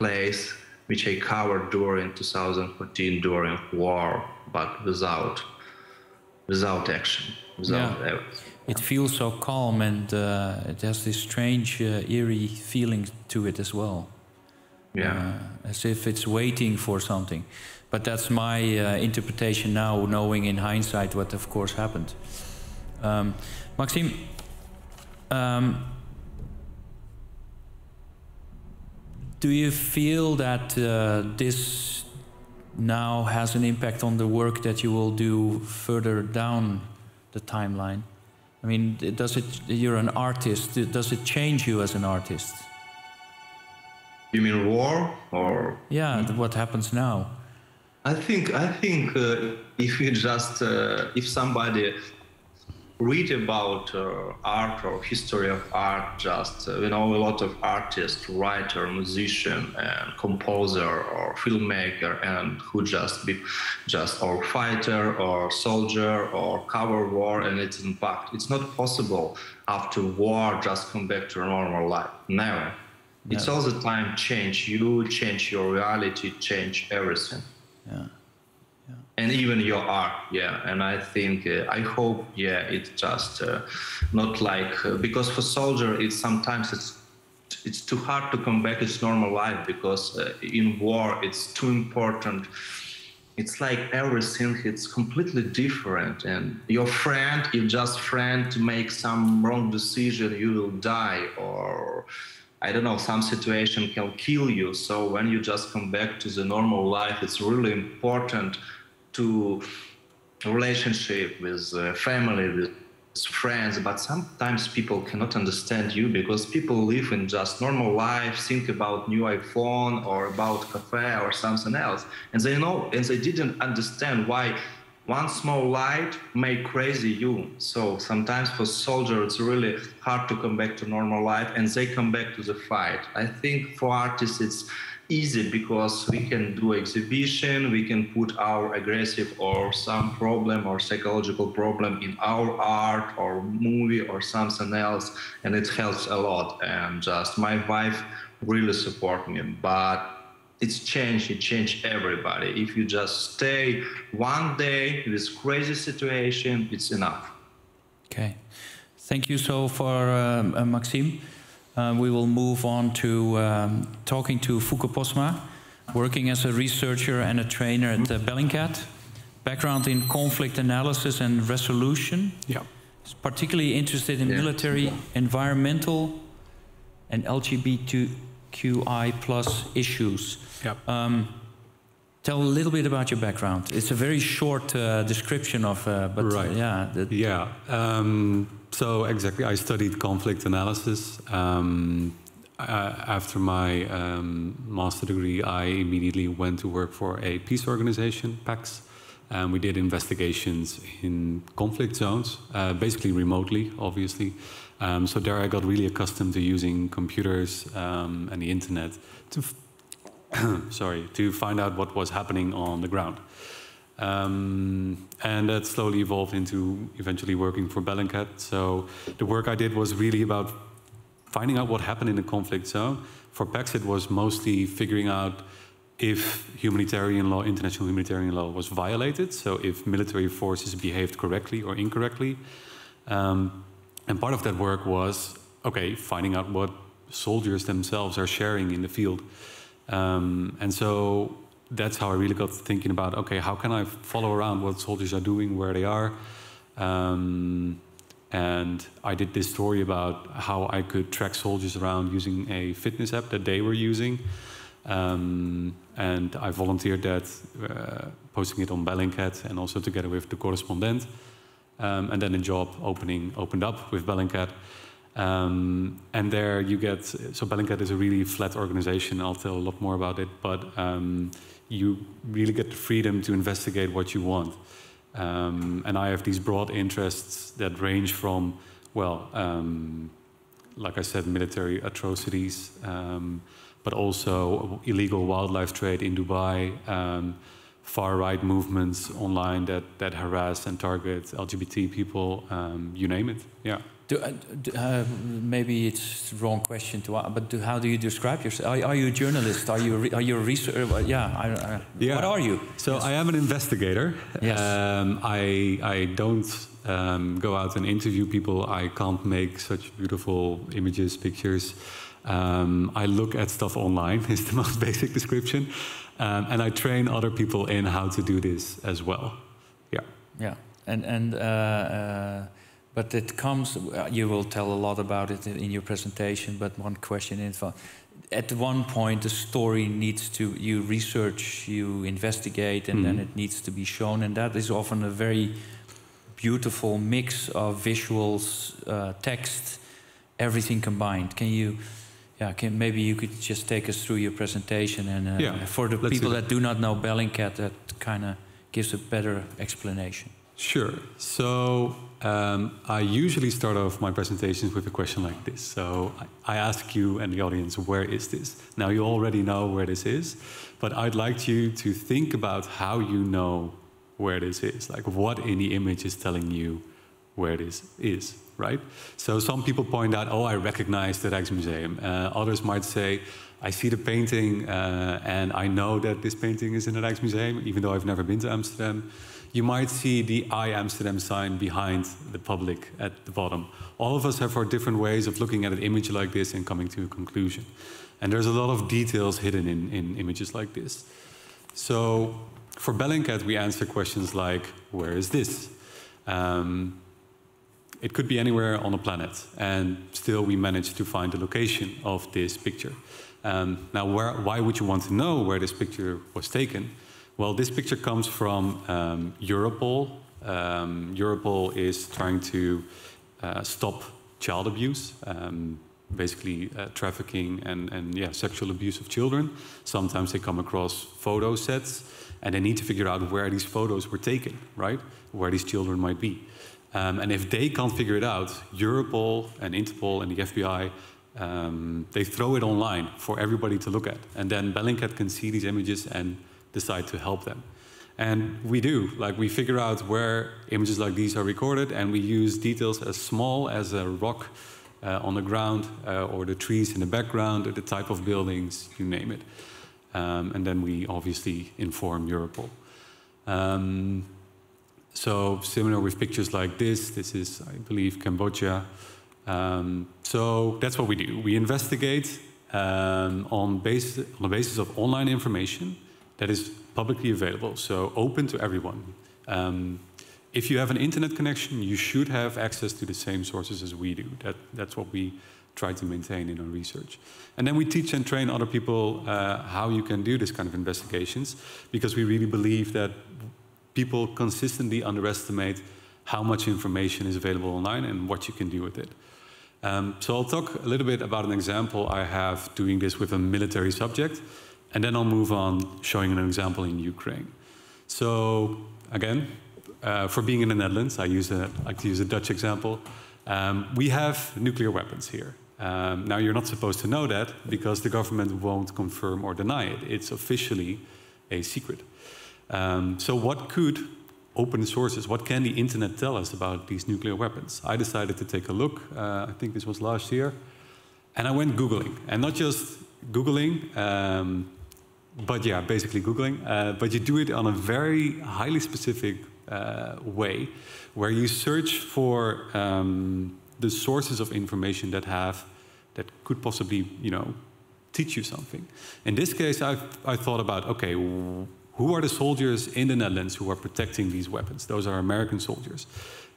place which I covered during 2014 during war, but without action, without everything. It feels so calm, and it has this strange, eerie feeling to it as well. Yeah, as if it's waiting for something. But that's my interpretation now, knowing in hindsight what, of course, happened. Maxim. Do you feel that this now has an impact on the work that you will do further down the timeline? I mean, does it? You're an artist. Does it change you as an artist? You mean war or? Yeah, what happens now? I think if you just if somebody read about art or history of art, just a lot of artists, writer, musician, and composer or filmmaker, and who just or fighter or soldier or cover war and its impact. It's not possible after war just come back to a normal life. Never. It's all the time change. You change your reality, change everything. Yeah. And even your art, yeah. And I think, I hope, yeah, it's just not like, because for soldier, sometimes it's too hard to come back to normal life, because in war, it's too important. It's like everything, it's completely different. And your friend, if just friend to make some wrong decision, you will die, or I don't know, some situation can kill you. So when you just come back to the normal life, it's really important to relationship with family, with friends, but sometimes people cannot understand you, because people live in just normal life, think about new iPhone or about cafe or something else, and they didn't understand why one small light may crazy you. So sometimes for soldiers it's really hard to come back to normal life, and they come back to the fight. I think for artists easy because we can do exhibition, we can put our aggressive or some problem or psychological problem in our art or movie or something else, and it helps a lot. And just my wife really support me, but it changed everybody. If you just stay one day with crazy situation, it's enough. Okay, thank you so far, Maxim. We will move on to talking to Foeke Postma, working as a researcher and a trainer at Bellingcat. Background in conflict analysis and resolution. Yeah. He's particularly interested in military, environmental, and LGBTQI+ issues. Yeah. Tell a little bit about your background. It's a very short description of, but right. Yeah. So exactly, I studied conflict analysis. After my master degree, I immediately went to work for a peace organization, PAX, and we did investigations in conflict zones, basically remotely, obviously. So there I got really accustomed to using computers and the internet to to find out what was happening on the ground. And that slowly evolved into eventually working for Bellingcat. So the work I did was really about finding out what happened in the conflict zone. For PAX, it was mostly figuring out if humanitarian law, international humanitarian law, was violated. So if military forces behaved correctly or incorrectly. And part of that work was, finding out what soldiers themselves are sharing in the field. And so that's how I really got thinking about, how can I follow around what soldiers are doing, where they are? And I did this story about how I could track soldiers around using a fitness app that they were using. And I volunteered that, posting it on Bellingcat and also together with the correspondent. And then a job opened up with Bellingcat. And there you get, so Bellingcat is a really flat organization. I'll tell a lot more about it, but you really get the freedom to investigate what you want. And I have these broad interests that range from, like I said, military atrocities, but also illegal wildlife trade in Dubai, far-right movements online that harass and target LGBT people, you name it, yeah. Maybe it's the wrong question to ask, but how do you describe yourself? Are you a journalist? Are you a researcher? What are you? So I am an investigator. Yes. I don't go out and interview people. I can't make such beautiful images, pictures. I look at stuff online, is the most basic description. And I train other people in how to do this as well. Yeah. Yeah. But it comes, you will tell a lot about it in your presentation, but one question is, at one point the story needs to, you research, you investigate, and then it needs to be shown, and that is often a very beautiful mix of visuals, text, everything combined. Maybe you could just take us through your presentation, and for the people that do not know Bellingcat, that kind of gives a better explanation. Sure. So I usually start off my presentations with a question like this. So I ask you and the audience, where is this? Now you already know where this is, but I'd like you to think about how you know where this is. Like what in the image is telling you where this is, right? So some people point out, I recognize the Rijksmuseum. Others might say, I see the painting and I know that this painting is in the Rijksmuseum, even though I've never been to Amsterdam. You might see the I Amsterdam sign behind the public at the bottom. All of us have our different ways of looking at an image like this and coming to a conclusion. And there's a lot of details hidden in images like this. So for Bellingcat, we answer questions like, where is this? It could be anywhere on the planet, and still we managed to find the location of this picture. Now, why would you want to know where this picture was taken? Well, this picture comes from Europol. Europol is trying to stop child abuse, basically trafficking and sexual abuse of children. Sometimes they come across photo sets, and they need to figure out where these photos were taken, right? Where these children might be. And if they can't figure it out, Europol and Interpol and the FBI they throw it online for everybody to look at. And then Bellingcat can see these images and decide to help them. And we do, like we figure out where images like these are recorded, and we use details as small as a rock on the ground, or the trees in the background, or the type of buildings, you name it. And then we obviously inform Europol. So similar with pictures like this. This is, I believe, Cambodia. So that's what we do. We investigate on the basis of online information that is publicly available, so open to everyone. If you have an internet connection, you should have access to the same sources as we do. That's what we try to maintain in our research. And then we teach and train other people how you can do this kind of investigations, because we really believe that people consistently underestimate how much information is available online and what you can do with it. So I'll talk a little bit about an example I have doing this with a military subject, and then I'll move on showing an example in Ukraine. So again, for being in the Netherlands, I like to use a Dutch example. We have nuclear weapons here. Now you're not supposed to know that because the government won't confirm or deny it. It's officially a secret. So what could open sources, what can the internet tell us about these nuclear weapons? I decided to take a look, I think this was last year, and I went Googling. And not just Googling, but yeah, basically Googling, but you do it on a very highly specific way, where you search for the sources of information that could possibly, teach you something. In this case, I thought about, okay, who are the soldiers in the Netherlands who are protecting these weapons? Those are American soldiers.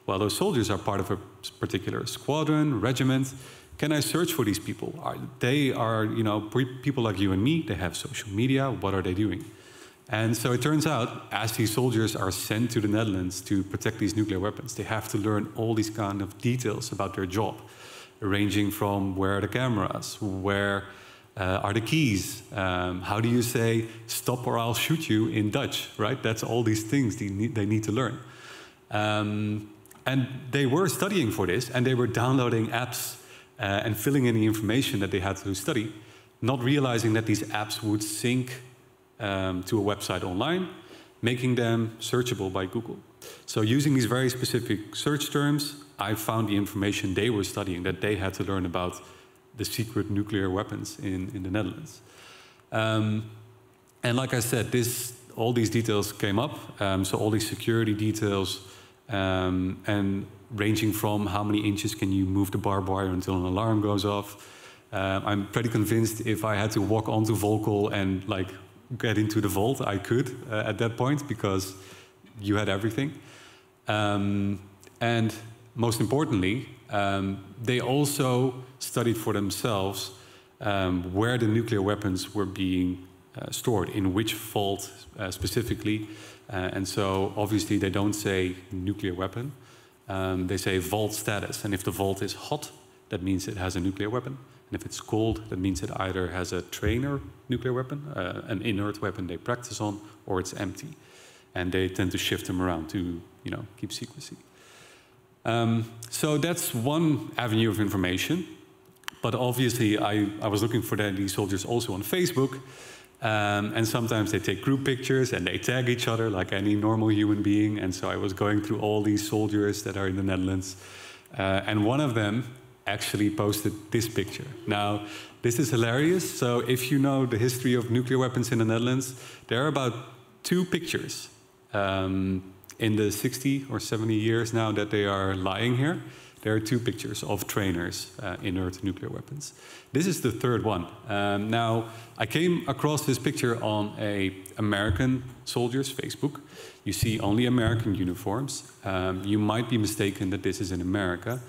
Well, those soldiers are part of a particular squadron, regiment. Can I search for these people? They are, people like you and me. They have social media. What are they doing? And so it turns out, as these soldiers are sent to the Netherlands to protect these nuclear weapons, they have to learn all these kind of details about their job, ranging from where are the cameras, where are the keys, how do you say stop or I'll shoot you in Dutch, right? That's all these things they need to learn. And they were studying for this, and they were downloading apps and filling in the information that they had to study, not realizing that these apps would sync to a website online, making them searchable by Google. So using these very specific search terms, I found the information they were studying that they had to learn about the secret nuclear weapons in the Netherlands. And like I said, all these details came up, so all these security details, and ranging from how many inches can you move the barbed wire until an alarm goes off. I'm pretty convinced if I had to walk onto Volkel and get into the vault, I could at that point, because you had everything. And most importantly, they also studied for themselves where the nuclear weapons were being stored, in which vault specifically. And so obviously they don't say nuclear weapon, they say vault status. And if the vault is hot, that means it has a nuclear weapon. And if it's cold, that means it either has a trainer nuclear weapon, an inert weapon they practice on, or it's empty. And they tend to shift them around to, keep secrecy. So that's one avenue of information. But obviously, I was looking for these soldiers also on Facebook. And sometimes they take group pictures and they tag each other like any normal human being. And so I was going through all these soldiers that are in the Netherlands. And one of them actually posted this picture. Now, this is hilarious. So if you know the history of nuclear weapons in the Netherlands, there are about 2 pictures in the 60 or 70 years now that they are lying here. There are 2 pictures of trainers, inert nuclear weapons. This is the 3rd one. Now, I came across this picture on a American soldier's Facebook. You see only American uniforms. You might be mistaken that this is in America.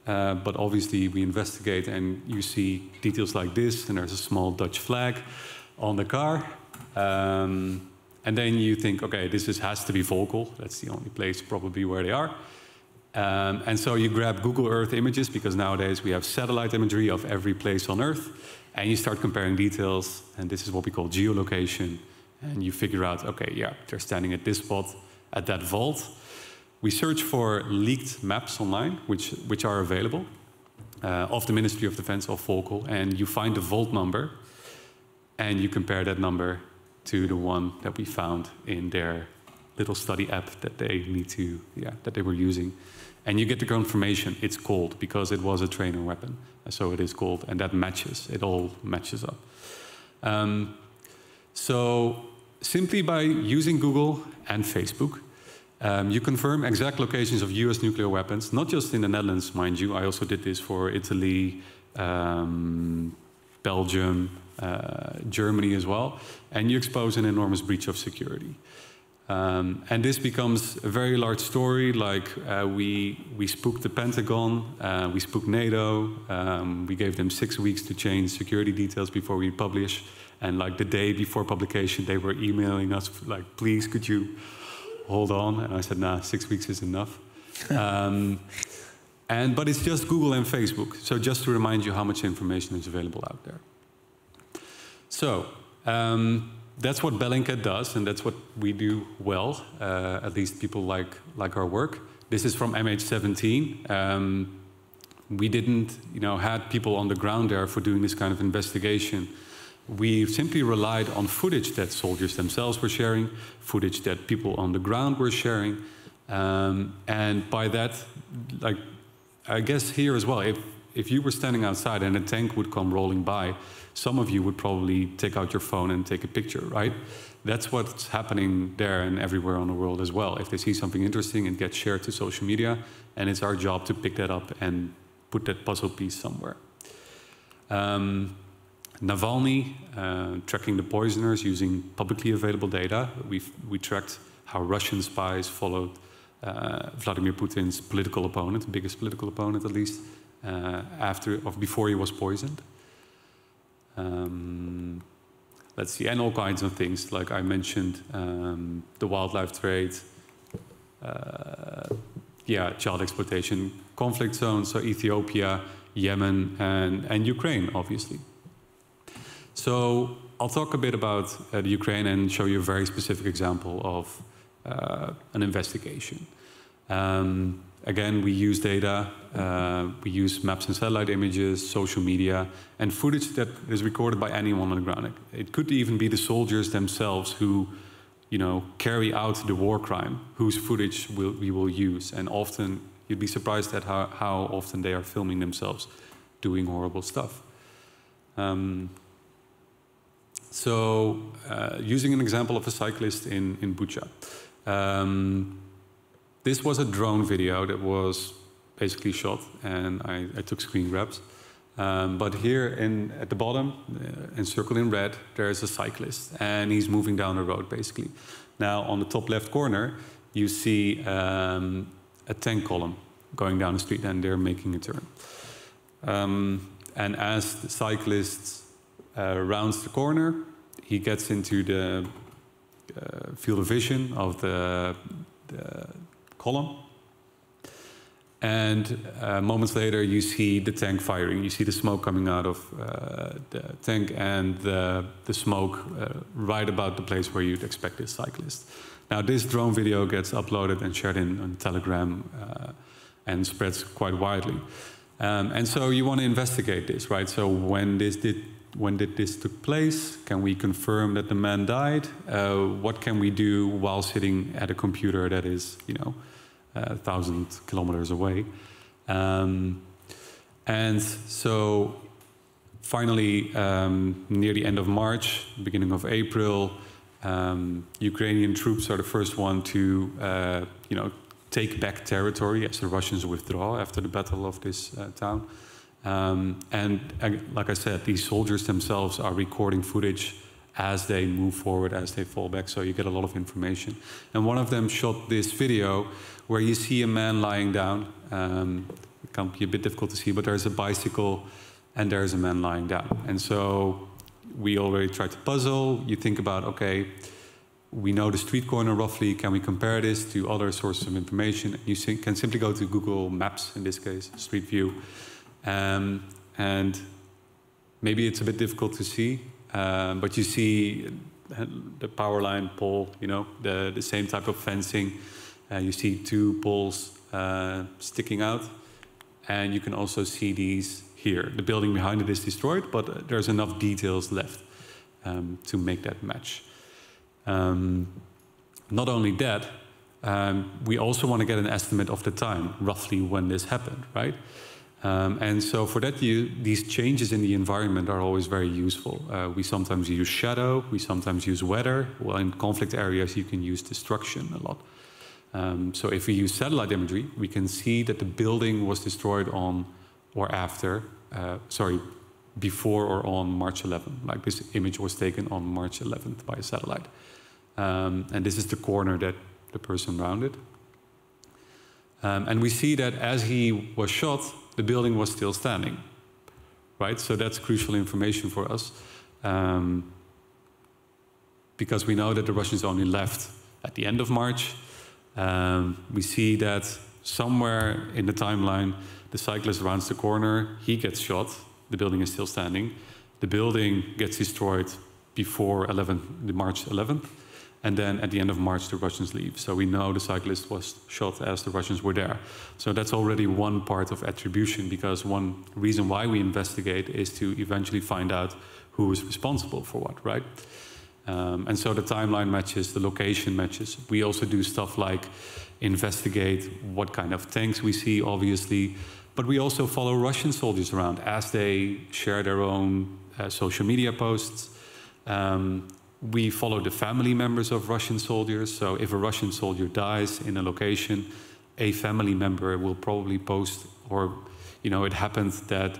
But obviously we investigate and you see details like this, and there's a small Dutch flag on the car. And then you think, okay, has to be Volkel. That's the only place probably where they are. And so you grab Google Earth images, because nowadays we have satellite imagery of every place on Earth, and you start comparing details, and this is what we call geolocation. And you figure out, okay, yeah, they're standing at this spot, at that vault. We search for leaked maps online, which are available. of the Ministry of Defense, of Volkel, and you find the vault number, and you compare that number to the one that we found in their little study app that they that they were using. And you get the confirmation it's gold because it was a trainer weapon. So it is gold, and that matches. It all matches up. So simply by using Google and Facebook, you confirm exact locations of US nuclear weapons, not just in the Netherlands, mind you. I also did this for Italy, Belgium, Germany as well. And you expose an enormous breach of security. And this becomes a very large story, like we spooked the Pentagon, we spooked NATO, we gave them 6 weeks to change security details before we publish, and like the day before publication they were emailing us like, please could you hold on? And I said, nah, 6 weeks is enough. But it's just Google and Facebook, so just to remind you how much information is available out there. So, that's what Bellingcat does, and that's what we do well. At least people like our work. This is from MH17. We didn't, had people on the ground there for doing this kind of investigation. We simply relied on footage that soldiers themselves were sharing, footage that people on the ground were sharing, and by that, like, I guess here as well, if you were standing outside and a tank would come rolling by, some of you would probably take out your phone and take a picture, right? That's what's happening there and everywhere on the world as well. If they see something interesting, it gets shared to social media, and it's our job to pick that up and put that puzzle piece somewhere. Navalny, tracking the poisoners using publicly available data. We tracked how Russian spies followed Vladimir Putin's political opponent, biggest political opponent at least, before he was poisoned. Let's see, and all kinds of things, like I mentioned, the wildlife trade, child exploitation, conflict zones, so Ethiopia, Yemen, and Ukraine, obviously. So I'll talk a bit about the Ukraine and show you a very specific example of an investigation. Again, we use data, we use maps and satellite images, social media, and footage that is recorded by anyone on the ground. It could even be the soldiers themselves who, carry out the war crime, whose footage we will use. And often, you'd be surprised at how often they are filming themselves doing horrible stuff. Using an example of a cyclist in Bucha. This was a drone video that was basically shot, and I took screen grabs. But here at the bottom, encircled in red, there is a cyclist, and he's moving down the road, basically. Now, on the top left corner, you see a tank column going down the street, and they're making a turn. And as the cyclist rounds the corner, he gets into the field of vision of the column, and moments later you see the tank firing. You see the smoke coming out of the tank, and the smoke right about the place where you'd expect this cyclist. Now this drone video gets uploaded and shared on Telegram and spreads quite widely. And so you want to investigate this, right? So when did this took place? Can we confirm that the man died? What can we do while sitting at a computer that is, 1,000 kilometers away? And so finally, near the end of March, beginning of April, Ukrainian troops are the first one to, take back territory as the Russians withdraw after the battle of this town. And like I said, these soldiers themselves are recording footage as they move forward, as they fall back, so you get a lot of information. And one of them shot this video where you see a man lying down. It can be a bit difficult to see, but there's a bicycle and there's a man lying down. And so we already tried to puzzle. You think about, okay, we know the street corner roughly. Can we compare this to other sources of information? You can simply go to Google Maps, in this case, Street View. And maybe it's a bit difficult to see, but you see the power line pole, the same type of fencing. You see two poles sticking out. And you can also see these here. The building behind it is destroyed, but there's enough details left to make that match. Not only that, we also want to get an estimate of the time, roughly when this happened, right? And so for that, these changes in the environment are always very useful. We sometimes use shadow, we sometimes use weather. Well, in conflict areas, you can use destruction a lot. So if we use satellite imagery, we can see that the building was destroyed on or after, before or on March 11th. Like this image was taken on March 11th by a satellite. And this is the corner that the person rounded. And we see that as he was shot, the building was still standing, right? So that's crucial information for us, because we know that the Russians only left at the end of March. We see that somewhere in the timeline, the cyclist rounds the corner, he gets shot, the building is still standing. The building gets destroyed before March 11th. And then at the end of March, the Russians leave. So we know the cyclist was shot as the Russians were there. So that's already one part of attribution, because one reason why we investigate is to eventually find out who is responsible for what, right? And so the timeline matches, the location matches. We also do stuff like investigate what kind of tanks we see, obviously. But we also follow Russian soldiers around as they share their own social media posts. We follow the family members of Russian soldiers. So if a Russian soldier dies in a location, a family member will probably post, or, you know, it happened that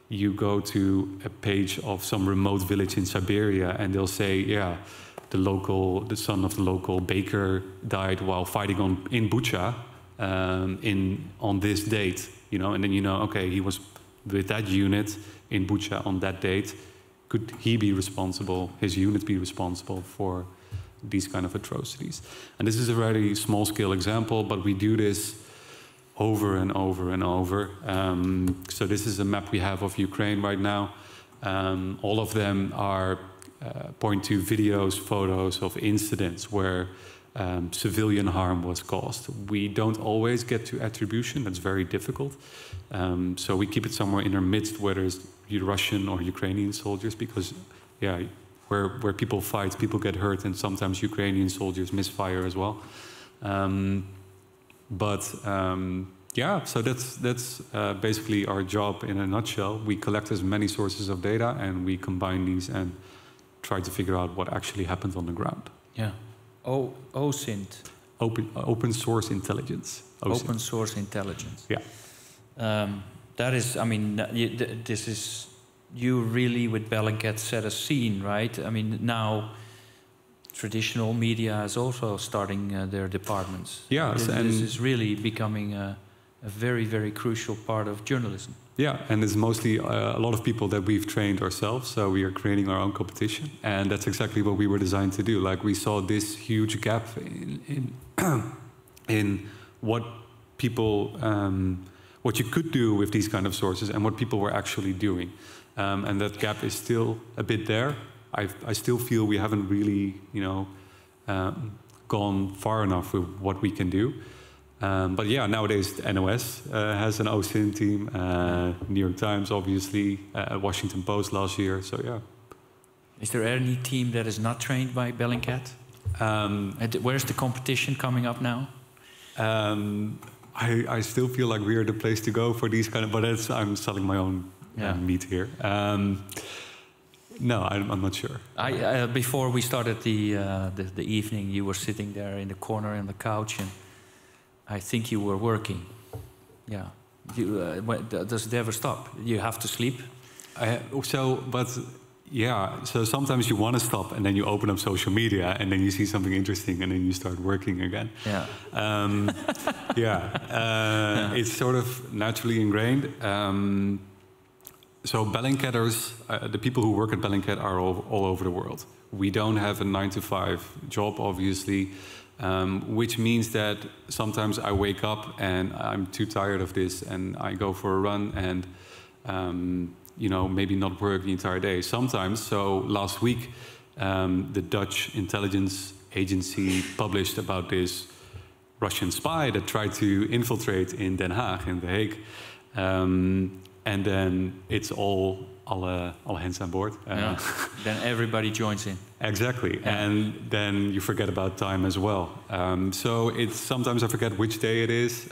you go to a page of some remote village in Siberia and they'll say, yeah, the son of the local baker died while fighting in Bucha on this date, you know, and then you know, okay, he was with that unit in Bucha on that date. Could he be responsible, his unit be responsible for these kind of atrocities? And this is a very small-scale example, but we do this over and over and over. So this is a map we have of Ukraine right now. All of them are point to videos, photos of incidents where civilian harm was caused. We don't always get to attribution, that's very difficult. So we keep it somewhere in our midst, whether it's Russian or Ukrainian soldiers, because yeah, where people fight, people get hurt, and sometimes Ukrainian soldiers misfire as well. Yeah, so that's basically our job in a nutshell. We collect as many sources of data and we combine these and try to figure out what actually happens on the ground. Yeah. OSINT. Open source intelligence. OSINT. Open source intelligence. Yeah. That is, I mean, this is, you really with Bellingcat set a scene, right? I mean, now traditional media is also starting their departments. Yes, and this is really becoming a very, very crucial part of journalism. Yeah, and it's mostly a lot of people that we've trained ourselves, so we are creating our own competition, and that's exactly what we were designed to do. Like, we saw this huge gap in what people, what you could do with these kind of sources and what people were actually doing. And that gap is still a bit there. I still feel we haven't really, you know, gone far enough with what we can do. But yeah, nowadays NOS has an OSINT team, New York Times obviously, Washington Post last year, so yeah. Is there any team that is not trained by Bellingcat? Where's the competition coming up now? I still feel like we're the place to go for these kind of, but I'm selling my own meat here. No, I'm not sure. Before we started the evening, you were sitting there in the corner on the couch, and I think you were working. Yeah. Does it ever stop? You have to sleep? So sometimes you want to stop, and then you open up social media, and then you see something interesting, and then you start working again. Yeah. It's sort of naturally ingrained. So Bellingcatters, the people who work at Bellingcat are all over the world. We don't have a 9-to-5 job, obviously, which means that sometimes I wake up and I'm too tired of this, and I go for a run and you know, maybe not work the entire day. Sometimes, so last week, the Dutch intelligence agency published about this Russian spy that tried to infiltrate in Den Haag, in The Hague. And then it's all hands on board. Then everybody joins in. Exactly, and then you forget about time as well. So it's sometimes I forget which day it is.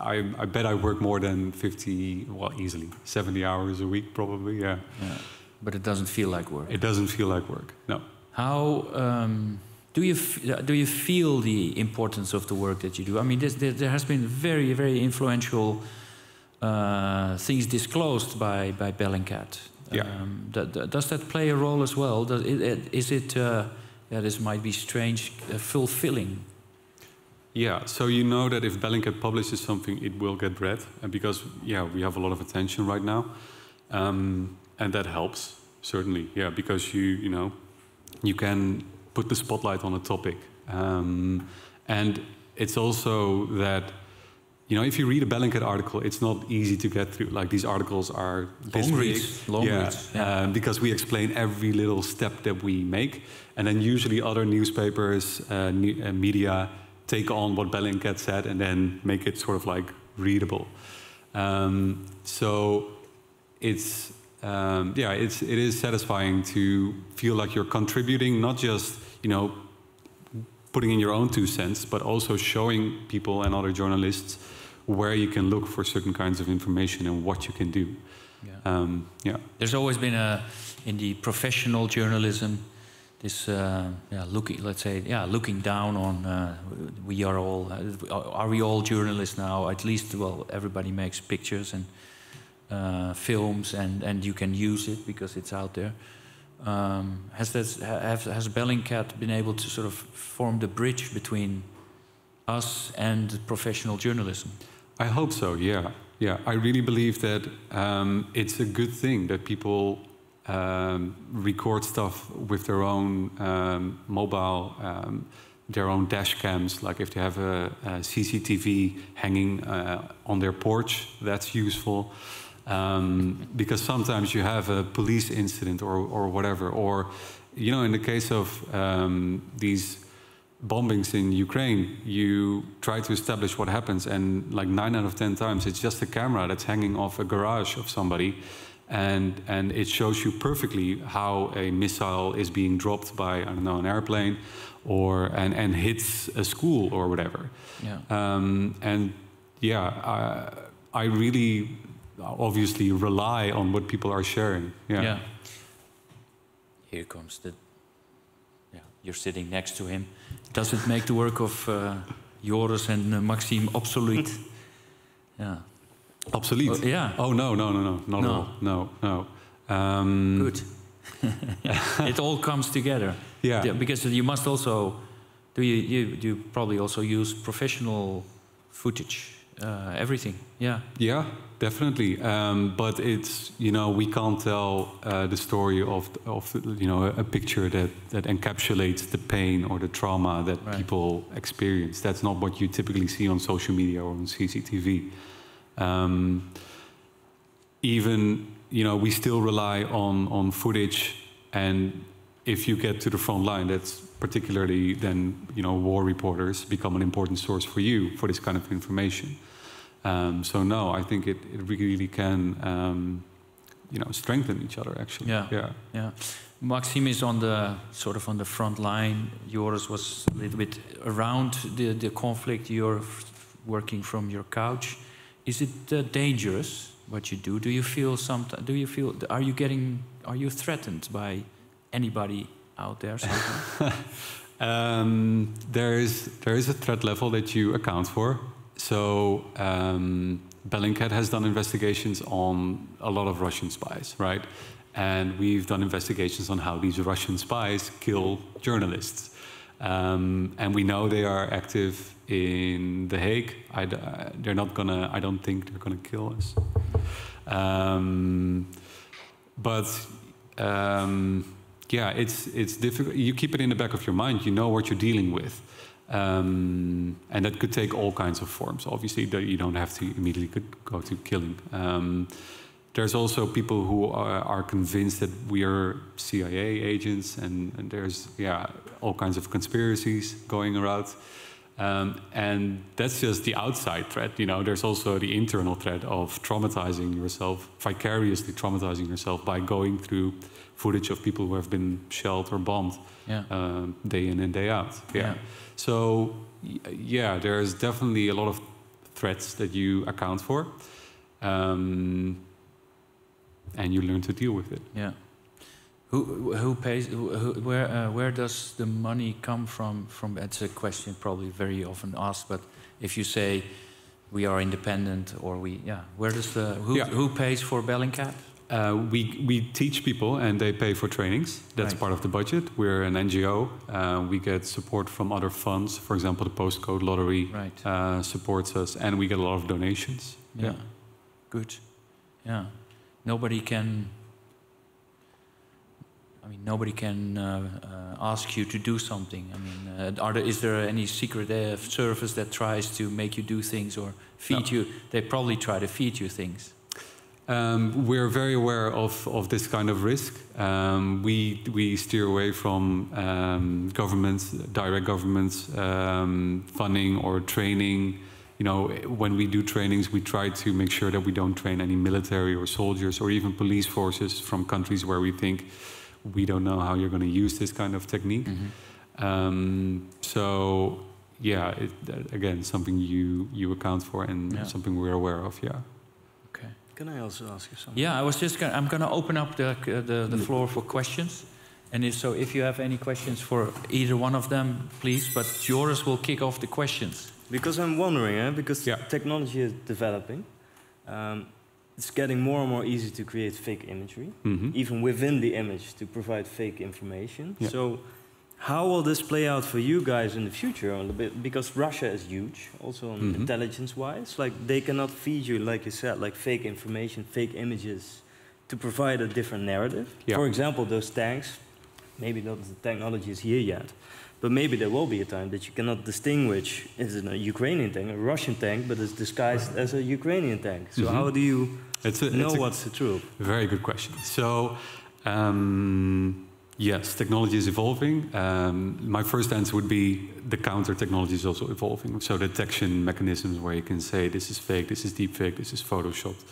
I bet I work more than 50, well, easily 70 hours a week, probably. Yeah. But it doesn't feel like work. It doesn't feel like work. No. How do you feel the importance of the work that you do? I mean, there has been very, very influential things disclosed by Bellingcat. Does that play a role as well? Is it this might be strange, fulfilling? Yeah, so you know that if Bellingcat publishes something, it will get read, and because we have a lot of attention right now, and that helps certainly. Yeah, because you can put the spotlight on a topic, and it's also that if you read a Bellingcat article, it's not easy to get through. Like these articles are long reads, because we explain every little step that we make, and then usually other newspapers, media take on what Bellingcat said and then make it sort of like readable. So it is satisfying to feel like you're contributing, not just putting in your own 2 cents, but also showing people and other journalists where you can look for certain kinds of information and what you can do. There's always been in the professional journalism this looking down on are we all journalists now? At least, well, everybody makes pictures and films, and you can use it because it's out there. Has Bellingcat been able to sort of form the bridge between us and professional journalism? I hope so. Yeah. I really believe that it's a good thing that people record stuff with their own mobile, their own dash cams. Like if they have a CCTV hanging on their porch, that's useful. Because sometimes you have a police incident or whatever, or in the case of these bombings in Ukraine, you try to establish what happens, and like 9 out of 10 times it's just a camera that's hanging off a garage of somebody, and it shows you perfectly how a missile is being dropped by, I don't know, an airplane, and hits a school or whatever. I really obviously rely on what people are sharing. Here comes you're sitting next to him. Does it make the work of Joris and Maxim obsolete? Obsolete? Oh no, not at all. No. Good. It all comes together. Because you must also you probably also use professional footage. Everything. Yeah, definitely. But it's we can't tell the story of a picture that encapsulates the pain or the trauma that people experience. That's not what you typically see on social media or on CCTV. Even we still rely on footage, and if you get to the front line, that's particularly then war reporters become an important source for you for this kind of information. So no, I think it really can strengthen each other actually. Yeah. Maxim is on the front line. Joris was a little bit around the conflict. You're working from your couch. Is it dangerous what you do? Do you feel are you threatened by anybody out there? There is a threat level that you account for. So Bellingcat has done investigations on a lot of Russian spies, right? And we've done investigations on how these Russian spies kill journalists. And we know they are active in The Hague. I don't think they're gonna kill us. It's difficult. You keep it in the back of your mind. You know what you're dealing with. And that could take all kinds of forms. Obviously, you don't have to immediately go to killing. There's also people who are convinced that we are CIA agents, and there's all kinds of conspiracies going around. And that's just the outside threat. You know, there's also the internal threat of traumatizing yourself, vicariously traumatizing yourself by going through footage of people who have been shelled or bombed day in and day out. Yeah. So, yeah, there's definitely a lot of threats that you account for, and you learn to deal with it. Yeah. Who pays? Where does the money come from? That's a question probably very often asked. But if you say we are independent, or where does who pays for Bellingcat? We teach people, and they pay for trainings. That's part of the budget. We're an NGO. We get support from other funds. For example, the Postcode Lottery supports us, and we get a lot of donations. Yeah, good. Yeah, nobody can ask you to do something. I mean, is there any secret service that tries to make you do things or feed you? They probably try to feed you things. We're very aware of this kind of risk. We steer away from direct governments, funding or training. You know, when we do trainings, we try to make sure that we don't train any military or soldiers or even police forces from countries where we think we don't know how you're going to use this kind of technique. So, yeah, again, something you account for and something we're aware of. Yeah. Okay. Can I also ask you something? Yeah, I'm going to open up the floor for questions, and if you have any questions for either one of them, please. But Joris will kick off the questions. Because I'm wondering, because technology is developing. It's getting more and more easy to create fake imagery, even within the image, to provide fake information. Yeah. So how will this play out for you guys in the future? Because Russia is huge, also intelligence-wise. Like, they cannot feed you, like you said, like fake information, fake images, to provide a different narrative. Yeah. For example, those tanks, maybe not the technology is here yet, but maybe there will be a time that you cannot distinguish, is it a Ukrainian tank, a Russian tank, but it's disguised as a Ukrainian tank. So how do you know what's the truth? Very good question. So, yes, technology is evolving. My first answer would be the counter technology is also evolving. So detection mechanisms where you can say this is fake, this is deep fake, this is photoshopped.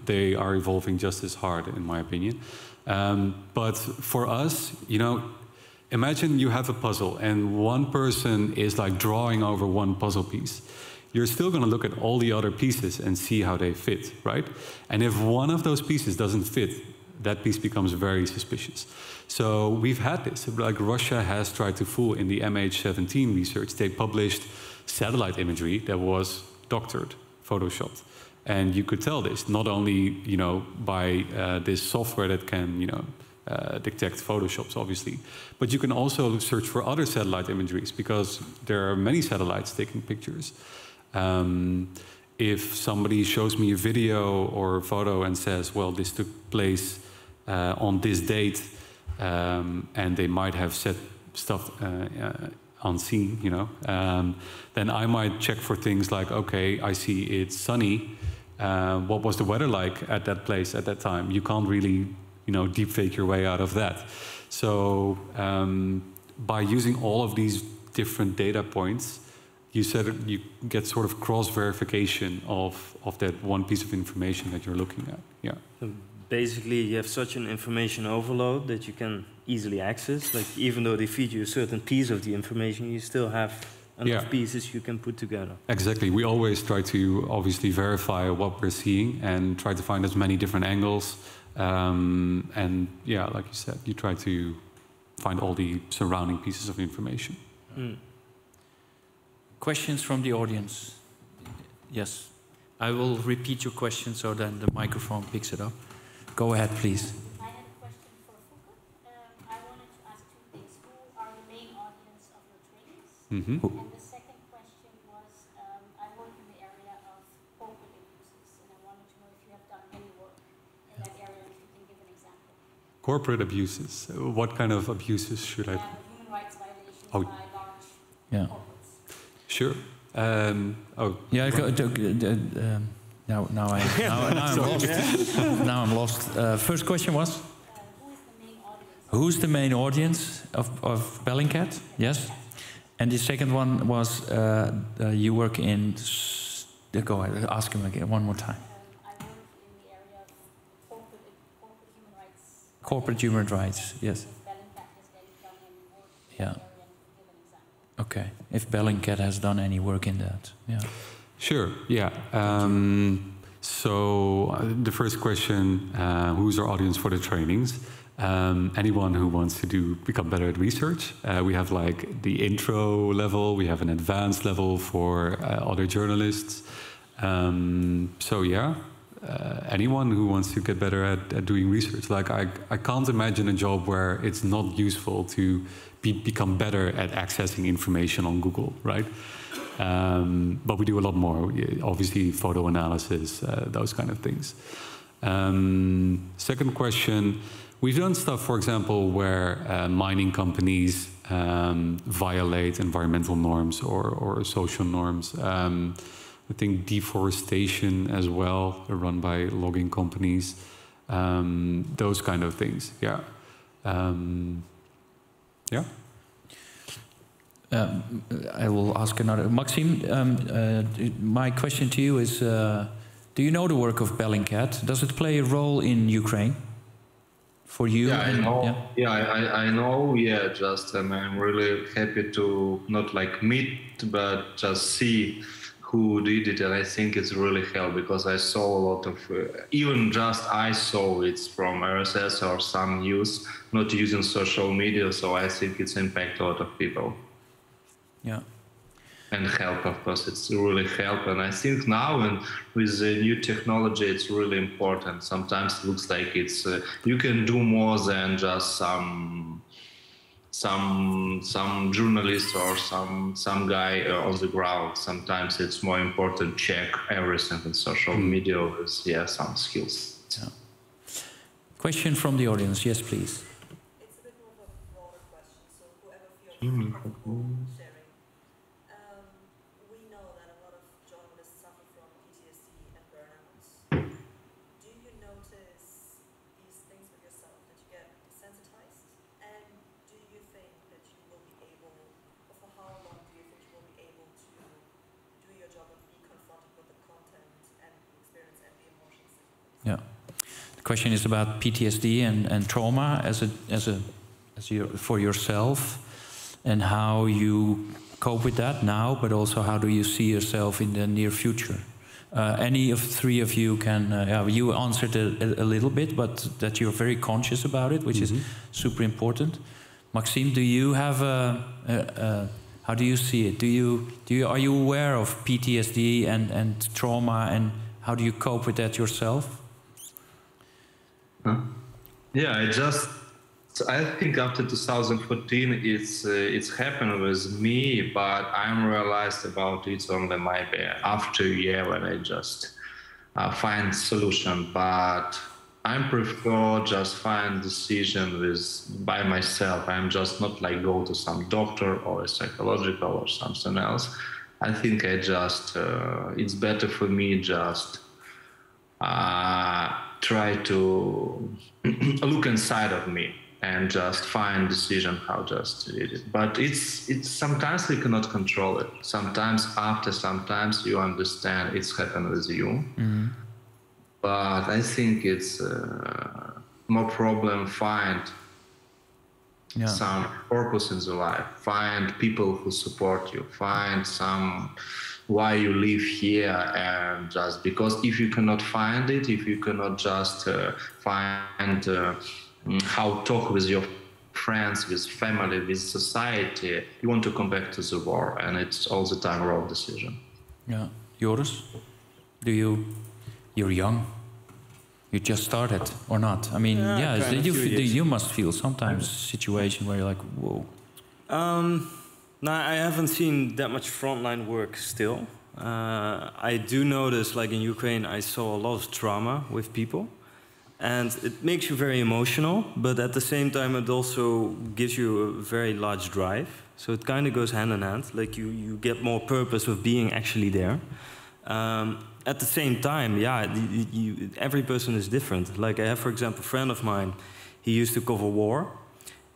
They are evolving just as hard, in my opinion. But for us, you know, imagine you have a puzzle and one person is like drawing over one puzzle piece. You're still going to look at all the other pieces and see how they fit, right? And if one of those pieces doesn't fit, that piece becomes very suspicious. So we've had this. Like, Russia has tried to fool in the MH17 research. They published satellite imagery that was doctored, photoshopped. And you could tell this not only, you know, by this software that can, you know, detect photoshops, obviously, but you can also search for other satellite imageries because there are many satellites taking pictures. If somebody shows me a video or a photo and says, well, this took place on this date, and they might have set stuff on scene, you know, then I might check for things like, okay, I see it's sunny. What was the weather like at that place at that time? You can't really, you know, deep fake your way out of that. So by using all of these different data points, you get sort of cross-verification of that one piece of information that you're looking at. Yeah. So basically, you have such an information overload that you can easily access. Like, even though they feed you a certain piece of the information, you still have enough pieces you can put together. Exactly. We always try to obviously verify what we're seeing and try to find as many different angles. And yeah, like you said, you try to find all the surrounding pieces of information. Questions from the audience? Yes. I will repeat your question so then the microphone picks it up. Go ahead, please. I had a question for Foeke. I wanted to ask two things. Who are the main audience of your trainings? And the second question was, I work in the area of corporate abuses, and I wanted to know if you have done any work in that area, and if you can give an example. Corporate abuses? What kind of abuses should I... Human rights violations by large corporates. Sure. Now I'm lost. Now I'm lost. First question was? Who's the main audience of Bellingcat? Yes. And the second one was you work in. Go ahead, ask him again one more time. I work in the area of corporate human rights. Corporate human rights, yes. Yeah. Okay. If Bellingcat has done any work in that, yeah. Sure. Yeah. So the first question: who's our audience for the trainings? Anyone who wants to become better at research. We have like the intro level. We have an advanced level for other journalists. So yeah. Anyone who wants to get better at doing research. Like I can't imagine a job where it's not useful to become better at accessing information on Google, right? But we do a lot more. Obviously, photo analysis, those kind of things. Second question, we've done stuff, for example, where mining companies violate environmental norms or social norms. I think deforestation as well, run by logging companies, those kind of things. Yeah. Yeah. I will ask another. Maxim, my question to you is: do you know the work of Bellingcat? Does it play a role in Ukraine for you? Yeah, I know. Yeah, I know. Yeah, just I'm really happy to not like meet, but just see who did it, and I think it's really helped because I saw a lot of, even just I saw it's from RSS or some news, not using social media, so I think it's impact a lot of people. Yeah. And help, of course, it's really help, and I think now and with the new technology, it's really important. Sometimes it looks like it's you can do more than just some journalist or some guy on the ground. Sometimes it's more important check everything in social media with some skills. Yeah. Question from the audience, yes, please. It's a bit more of a broader question, so whoever feels comfortable sharing. We know that a lot of journalists suffer from PTSD and burnouts. Do you notice these things with yourself, that you get sensitized? And do you think that you will be able, or for how long do you think you will be able to do your job and be confronted with the content and the experience and the emotions? Yeah. The question is about PTSD and trauma for yourself, and how you cope with that now, but also how do you see yourself in the near future? Any of three of you can, you answered a little bit, but that you're very conscious about it, which is super important. Maxim, do you have how do you see it? Are you aware of PTSD and trauma, and how do you cope with that yourself? Yeah, I think after 2014, it's happened with me, but I'm realized about it only maybe after a year when I just find solution. But I prefer just find decision by myself. I'm just not like go to some doctor or a psychological or something else. I think I just it's better for me just try to look inside of me and just find decision how just to do it. But it's sometimes we cannot control it. Sometimes you understand it's happened with you. But I think it's more problem find some purpose in the life, find people who support you, find some why you live here, and just because if you cannot find it, if you cannot just find how talk with your friends, with family, with society, you want to come back to the war, and it's all the time wrong decision. Yeah. Joris, you're young. You just started or not? I mean, you must feel sometimes a situation where you're like, whoa. No, I haven't seen that much frontline work still. I do notice, like in Ukraine, I saw a lot of trauma with people. And it makes you very emotional, but at the same time it also gives you a very large drive. So it kind of goes hand in hand, like you get more purpose of being actually there. At the same time, every person is different. Like I have, for example, a friend of mine, he used to cover war,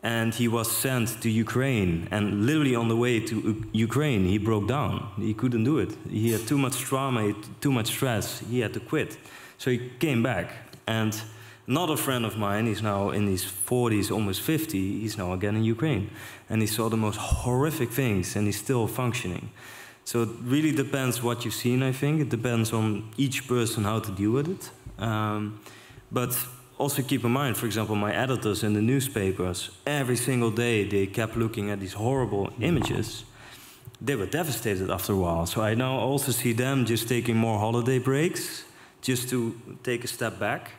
And he was sent to Ukraine, and literally on the way to Ukraine, he broke down. He couldn't do it. He had too much trauma, too much stress. He had to quit. So he came back. And another friend of mine, he's now in his 40s, almost 50, he's now again in Ukraine. And he saw the most horrific things, and he's still functioning. So it really depends what you've seen, I think. It depends on each person how to deal with it. But also keep in mind, for example, my editors in the newspapers, every single day they kept looking at these horrible images. They were devastated after a while. So I now also see them just taking more holiday breaks, just to take a step back.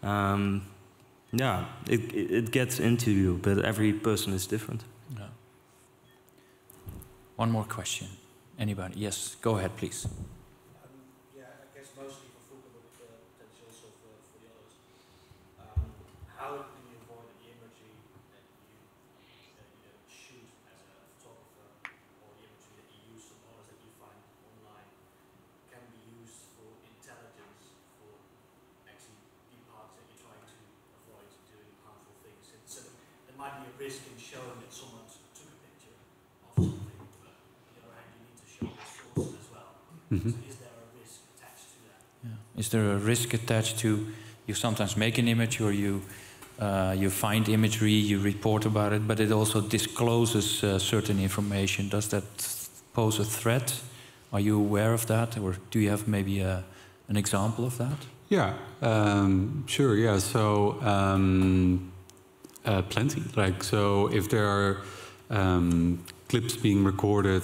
Yeah, it gets into you, but every person is different. Yeah. One more question. Anybody? Yes, go ahead, please. Yeah, I guess mostly for Foeke, but potentially also for the others. How can you avoid the imagery that you shoot as a photographer, or the imagery that you use from others that you find online can be used for intelligence, for actually the parts that you're trying to avoid doing harmful things? So there might be a risk in showing that someone took a picture of something, but on the other hand, you need to show the source as well. So is there a risk attached to that? Yeah. Is there a risk attached to, you sometimes make an image, or you find imagery, you report about it, but it also discloses certain information. Does that pose a threat? Are you aware of that, or do you have maybe an example of that? Yeah, sure. Yeah, so plenty. Like, so if there are clips being recorded,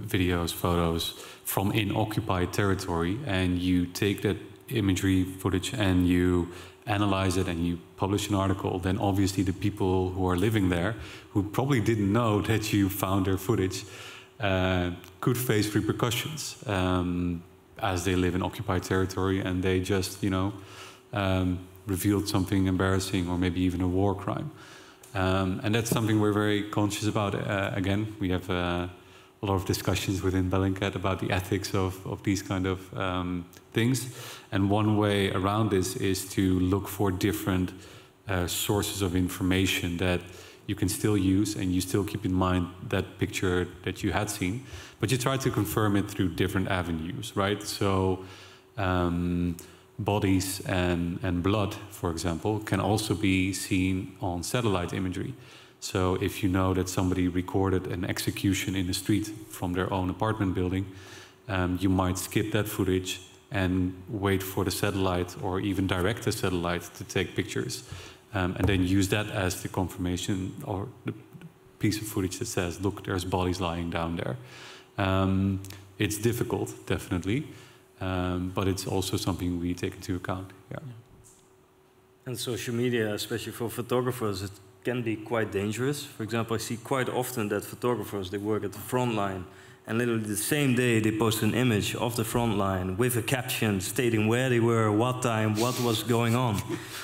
videos, photos from in occupied territory, and you take that imagery footage and you analyze it and you publish an article, then obviously the people who are living there, who probably didn't know that you found their footage, could face repercussions as they live in occupied territory and they just, you know, revealed something embarrassing or maybe even a war crime. And that's something we're very conscious about. Again, we have a lot of discussions within Bellingcat about the ethics of these kind of things. And one way around this is to look for different sources of information that you can still use, and you still keep in mind that picture that you had seen, but you try to confirm it through different avenues, right? So bodies and blood, for example, can also be seen on satellite imagery. So if you know that somebody recorded an execution in the street from their own apartment building, you might skip that footage and wait for the satellite, or even direct the satellite to take pictures, and then use that as the confirmation or the piece of footage that says, look, there's bodies lying down there. It's difficult, definitely, but it's also something we take into account. Yeah. And social media, especially for photographers, it can be quite dangerous. For example, I see quite often that photographers, they work at the front line, and literally the same day they post an image of the front line with a caption stating where they were, what time, what was going on.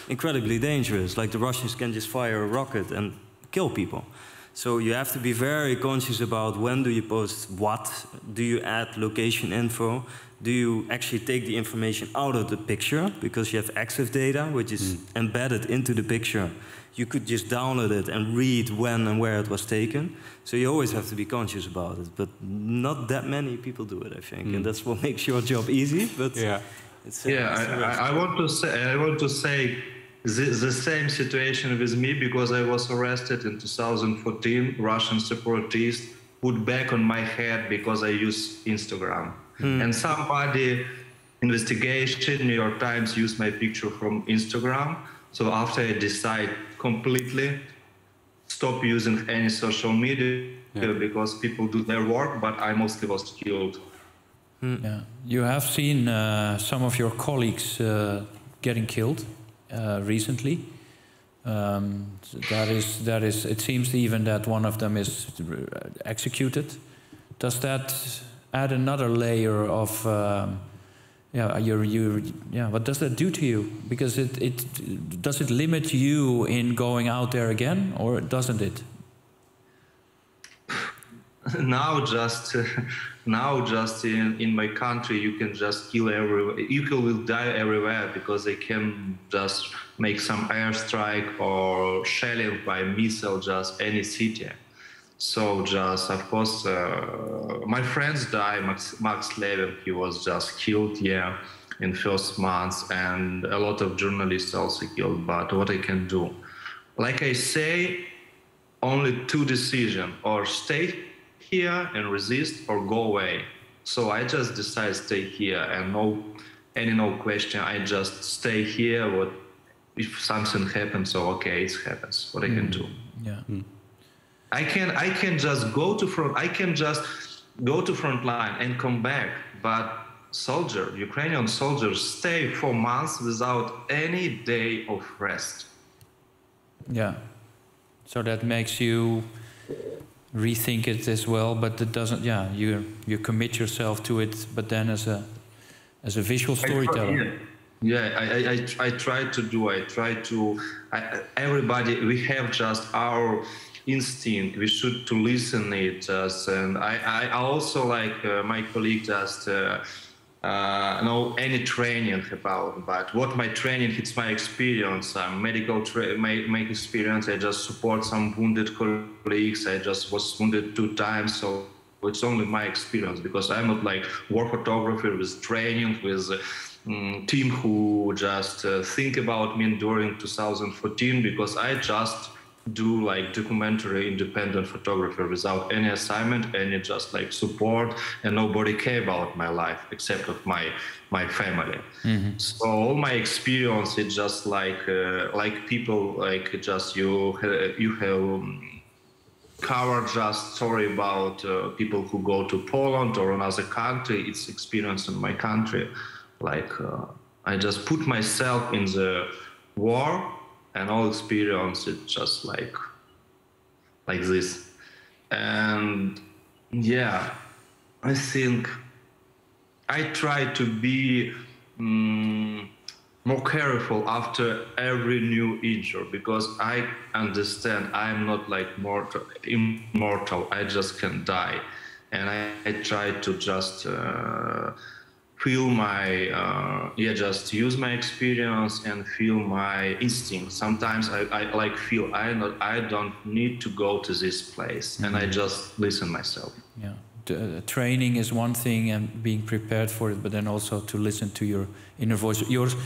Incredibly dangerous. Like the Russians can just fire a rocket and kill people. So you have to be very conscious about when do you post what, do you add location info, do you actually take the information out of the picture, because you have EXIF data, which is embedded into the picture. You could just download it and read when and where it was taken. So you always have to be conscious about it. But not that many people do it, I think. And that's what makes your job easy. But yeah, it's, I want to say the same situation with me, because I was arrested in 2014. Russian separatists put back on my head because I use Instagram. And somebody, investigation, New York Times used my picture from Instagram. So after I decide completely stop using any social media, because people do their work, but I mostly was killed. Yeah, you have seen some of your colleagues getting killed recently. That is. It seems even that one of them is executed. Does that add another layer of? What does that do to you? Because does it limit you in going out there again, or doesn't it? Now just in my country, you can just kill everywhere. You will die everywhere, because they can just make some airstrike or shelling by missile just any city. So just, of course, my friends died. Max Levin, he was just killed, yeah, in first months, and a lot of journalists also killed. But what I can do? Like I say, only two decisions, or stay here and resist, or go away. So I just decided stay here, and no question. I just stay here. What if something happens? So okay, it happens. What I can do? Yeah. I can just go to front. I can just go to front line and come back. But Ukrainian soldiers stay 4 months without any day of rest. Yeah. So that makes you rethink it as well, but it doesn't. Yeah, you commit yourself to it, but then as a visual storyteller. I try to do. Everybody, we have just our instinct. We should to listen it just, and I also like my colleague just know any training about. But what my training, it's my experience, medical my experience. I just support some wounded colleagues. I just was wounded 2 times, so it's only my experience, because I'm not like war photographer with training with team who just think about me during 2014, because I just do like documentary independent photography without any assignment, any just like support, and nobody care about my life except of my family. Mm-hmm. So all my experience is just like people like just you have covered just story about people who go to Poland or another country. It's experience in my country. Like I just put myself in the war, and all experience is just like this. And yeah, I think I try to be more careful after every new injury, because I understand I'm not like immortal. I just can die, and I try to just feel my just use my experience and feel my instinct. Sometimes I like feel I don't need to go to this place, and I just listen myself. Yeah, training is one thing, and being prepared for it, but then also to listen to your inner voice. Yours,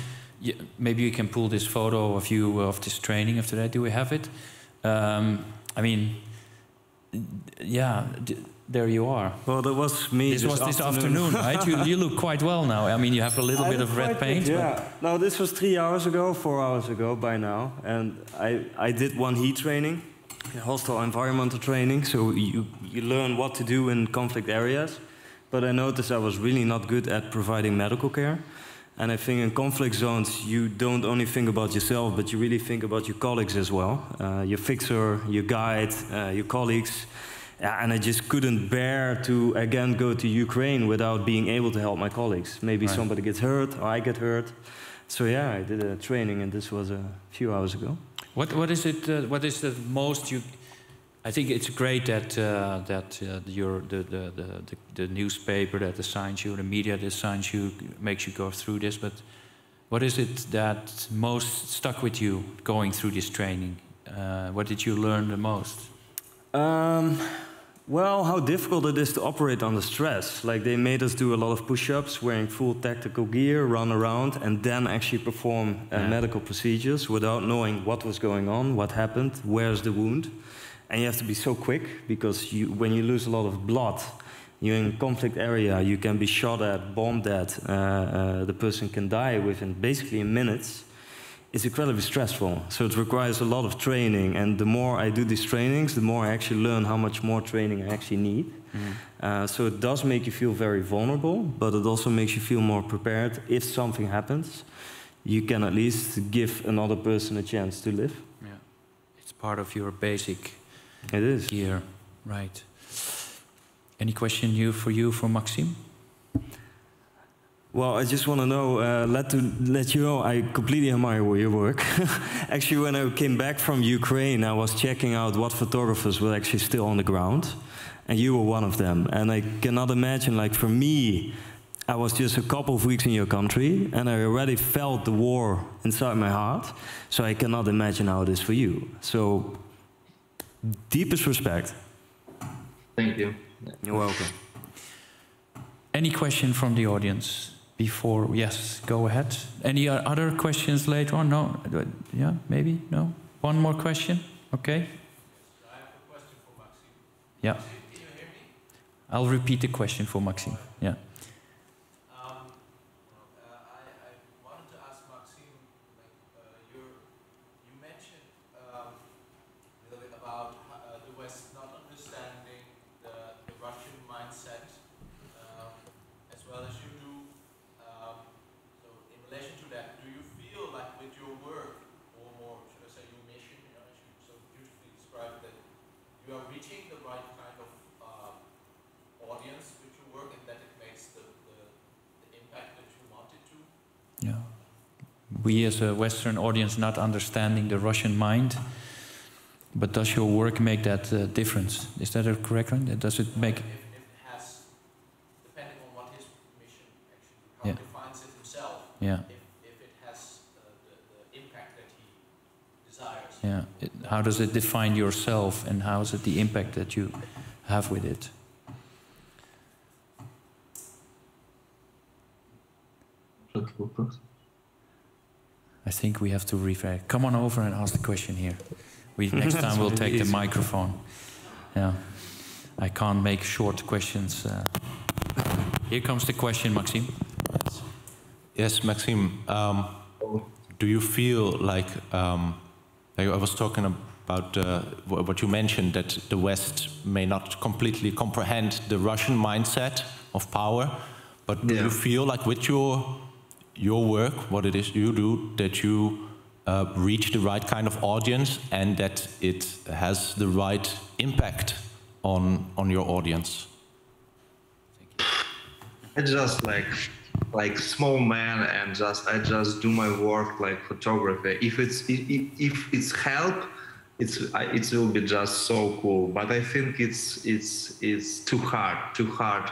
maybe you can pull this photo of you of this training of today. Do we have it? I mean, yeah. There you are. Well, that was me. This was this afternoon, right? You look quite well now. I mean, you have a little bit of red paint. Yeah. No, this was 3 hours ago, 4 hours ago by now. And I did one heat training, hostile environmental training. So you learn what to do in conflict areas. But I noticed I was really not good at providing medical care. And I think in conflict zones, you don't only think about yourself, but you really think about your colleagues as well. Your fixer, your guide, your colleagues. Yeah, and I just couldn't bear to again go to Ukraine without being able to help my colleagues. Maybe somebody gets hurt or I get hurt. So yeah, I did a training, and this was a few hours ago. What is it? What is the most you? I think it's great that the newspaper that assigns you, the media that assigns you, makes you go through this. But what is it that most stuck with you going through this training? What did you learn the most? Well, how difficult it is to operate under stress. Like, they made us do a lot of push-ups, wearing full tactical gear, run around, and then actually perform medical procedures without knowing what was going on, what happened, where's the wound. And you have to be so quick, because when you lose a lot of blood, you're in a conflict area, you can be shot at, bombed at, the person can die within basically minutes. It's incredibly stressful, so it requires a lot of training, and the more I do these trainings, the more I actually learn how much more training I actually need. So it does make you feel very vulnerable, but it also makes you feel more prepared. If something happens, you can at least give another person a chance to live. Yeah, it's part of your basic gear, right? Any question for you from Maxim? Well, I just want to know, let you know, I completely admire your work. Actually, when I came back from Ukraine, I was checking out what photographers were actually still on the ground, and you were one of them. And I cannot imagine, like, for me, I was just a couple of weeks in your country, and I already felt the war inside my heart, so I cannot imagine how it is for you. So, deepest respect. Thank you. You're welcome. Any question from the audience before? Yes, go ahead. Any other questions later on? No? Yeah, maybe? No? One more question? Okay. I have a question for Maxim. Yeah. Maxim, can you hear me? I'll repeat the question for Maxim. Yeah. I wanted to ask Maxim, like, you mentioned a little bit about the West not understanding the Russian mindset as well as you do. So in relation to that, do you feel like with your work, or more, should I say your mission, as you so beautifully described, that you are reaching the right kind of audience with your work and that it makes the impact that you want it to? Yeah. We as a Western audience not understanding the Russian mind, but does your work make that difference? Is that a correct one? Does it make... If it has, depending on what his mission actually, how he defines it himself, Yeah. if it has the impact that he desires. Yeah. How does it define yourself, and how is it the impact that you have with it? I think we have to rephrase. Come on over and ask the question here. Next time we'll take the microphone. Yeah. I can't make short questions. Here comes the question, Maxim. Yes, Maxim. Do you feel like I was talking about what you mentioned, that the West may not completely comprehend the Russian mindset of power, but do you feel like with your work, what it is you do, that you reach the right kind of audience and that it has the right impact on your audience? I just like small man, and I just do my work like photography. If it's help, it will be just so cool. But I think it's too hard to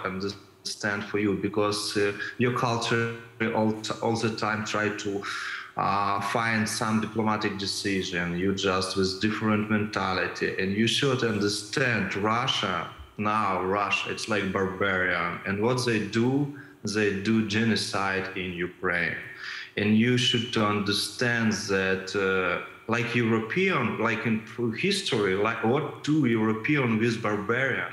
understand for you, because your culture all the time try to find some diplomatic decision. You just with different mentality, and you should understand Russia. Now Russia, it's like barbarian, and what they do genocide in Ukraine. And you should understand that like European, like in history, like what do European with barbarian?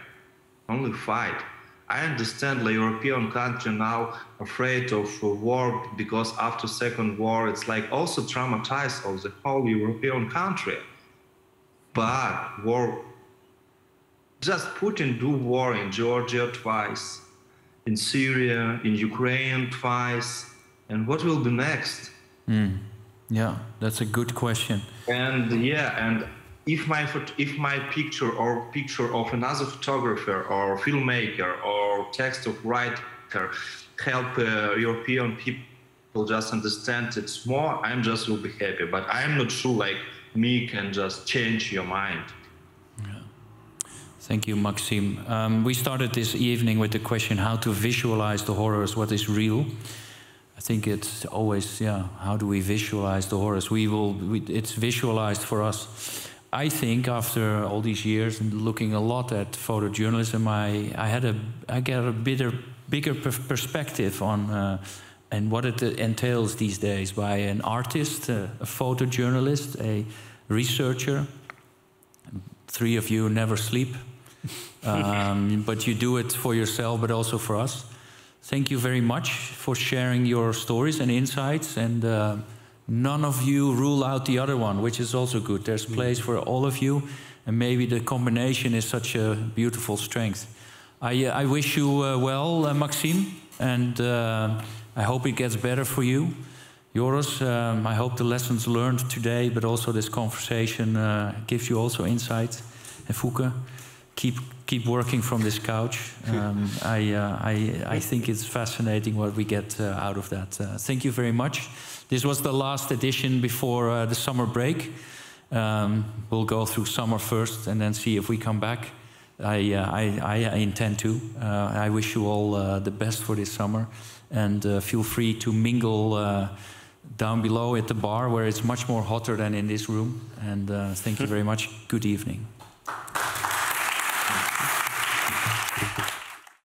Only fight. I understand the European country now afraid of war, because after Second War it's like also traumatized of the whole European country. But war, just Putin do war in Georgia twice, in Syria, in Ukraine twice, and what will be next? Yeah, that's a good question. And if my picture or picture of another photographer or filmmaker or text of writer help European people just understand it more, I'm just will be happy. But I'm not sure like me can just change your mind. Thank you, Maxim. We started this evening with the question how to visualize the horrors, what is real. I think it's always, how do we visualize the horrors? It's visualized for us. I think after all these years and looking a lot at photojournalism, I get a bigger perspective on and what it entails these days by an artist, a photojournalist, a researcher. Three of you never sleep. But you do it for yourself, but also for us. Thank you very much for sharing your stories and insights, and none of you rule out the other one, which is also good. There's place for all of you, and maybe the combination is such a beautiful strength. I wish you well, Maxim, and I hope it gets better for you. Joris, I hope the lessons learned today, but also this conversation gives you also insight. And Foeke, keep working from this couch. I think it's fascinating what we get out of that. Thank you very much. This was the last edition before the summer break. We'll go through summer first and then see if we come back. I intend to. I wish you all the best for this summer, and feel free to mingle down below at the bar, where it's much more hotter than in this room. And thank you very much. Good evening.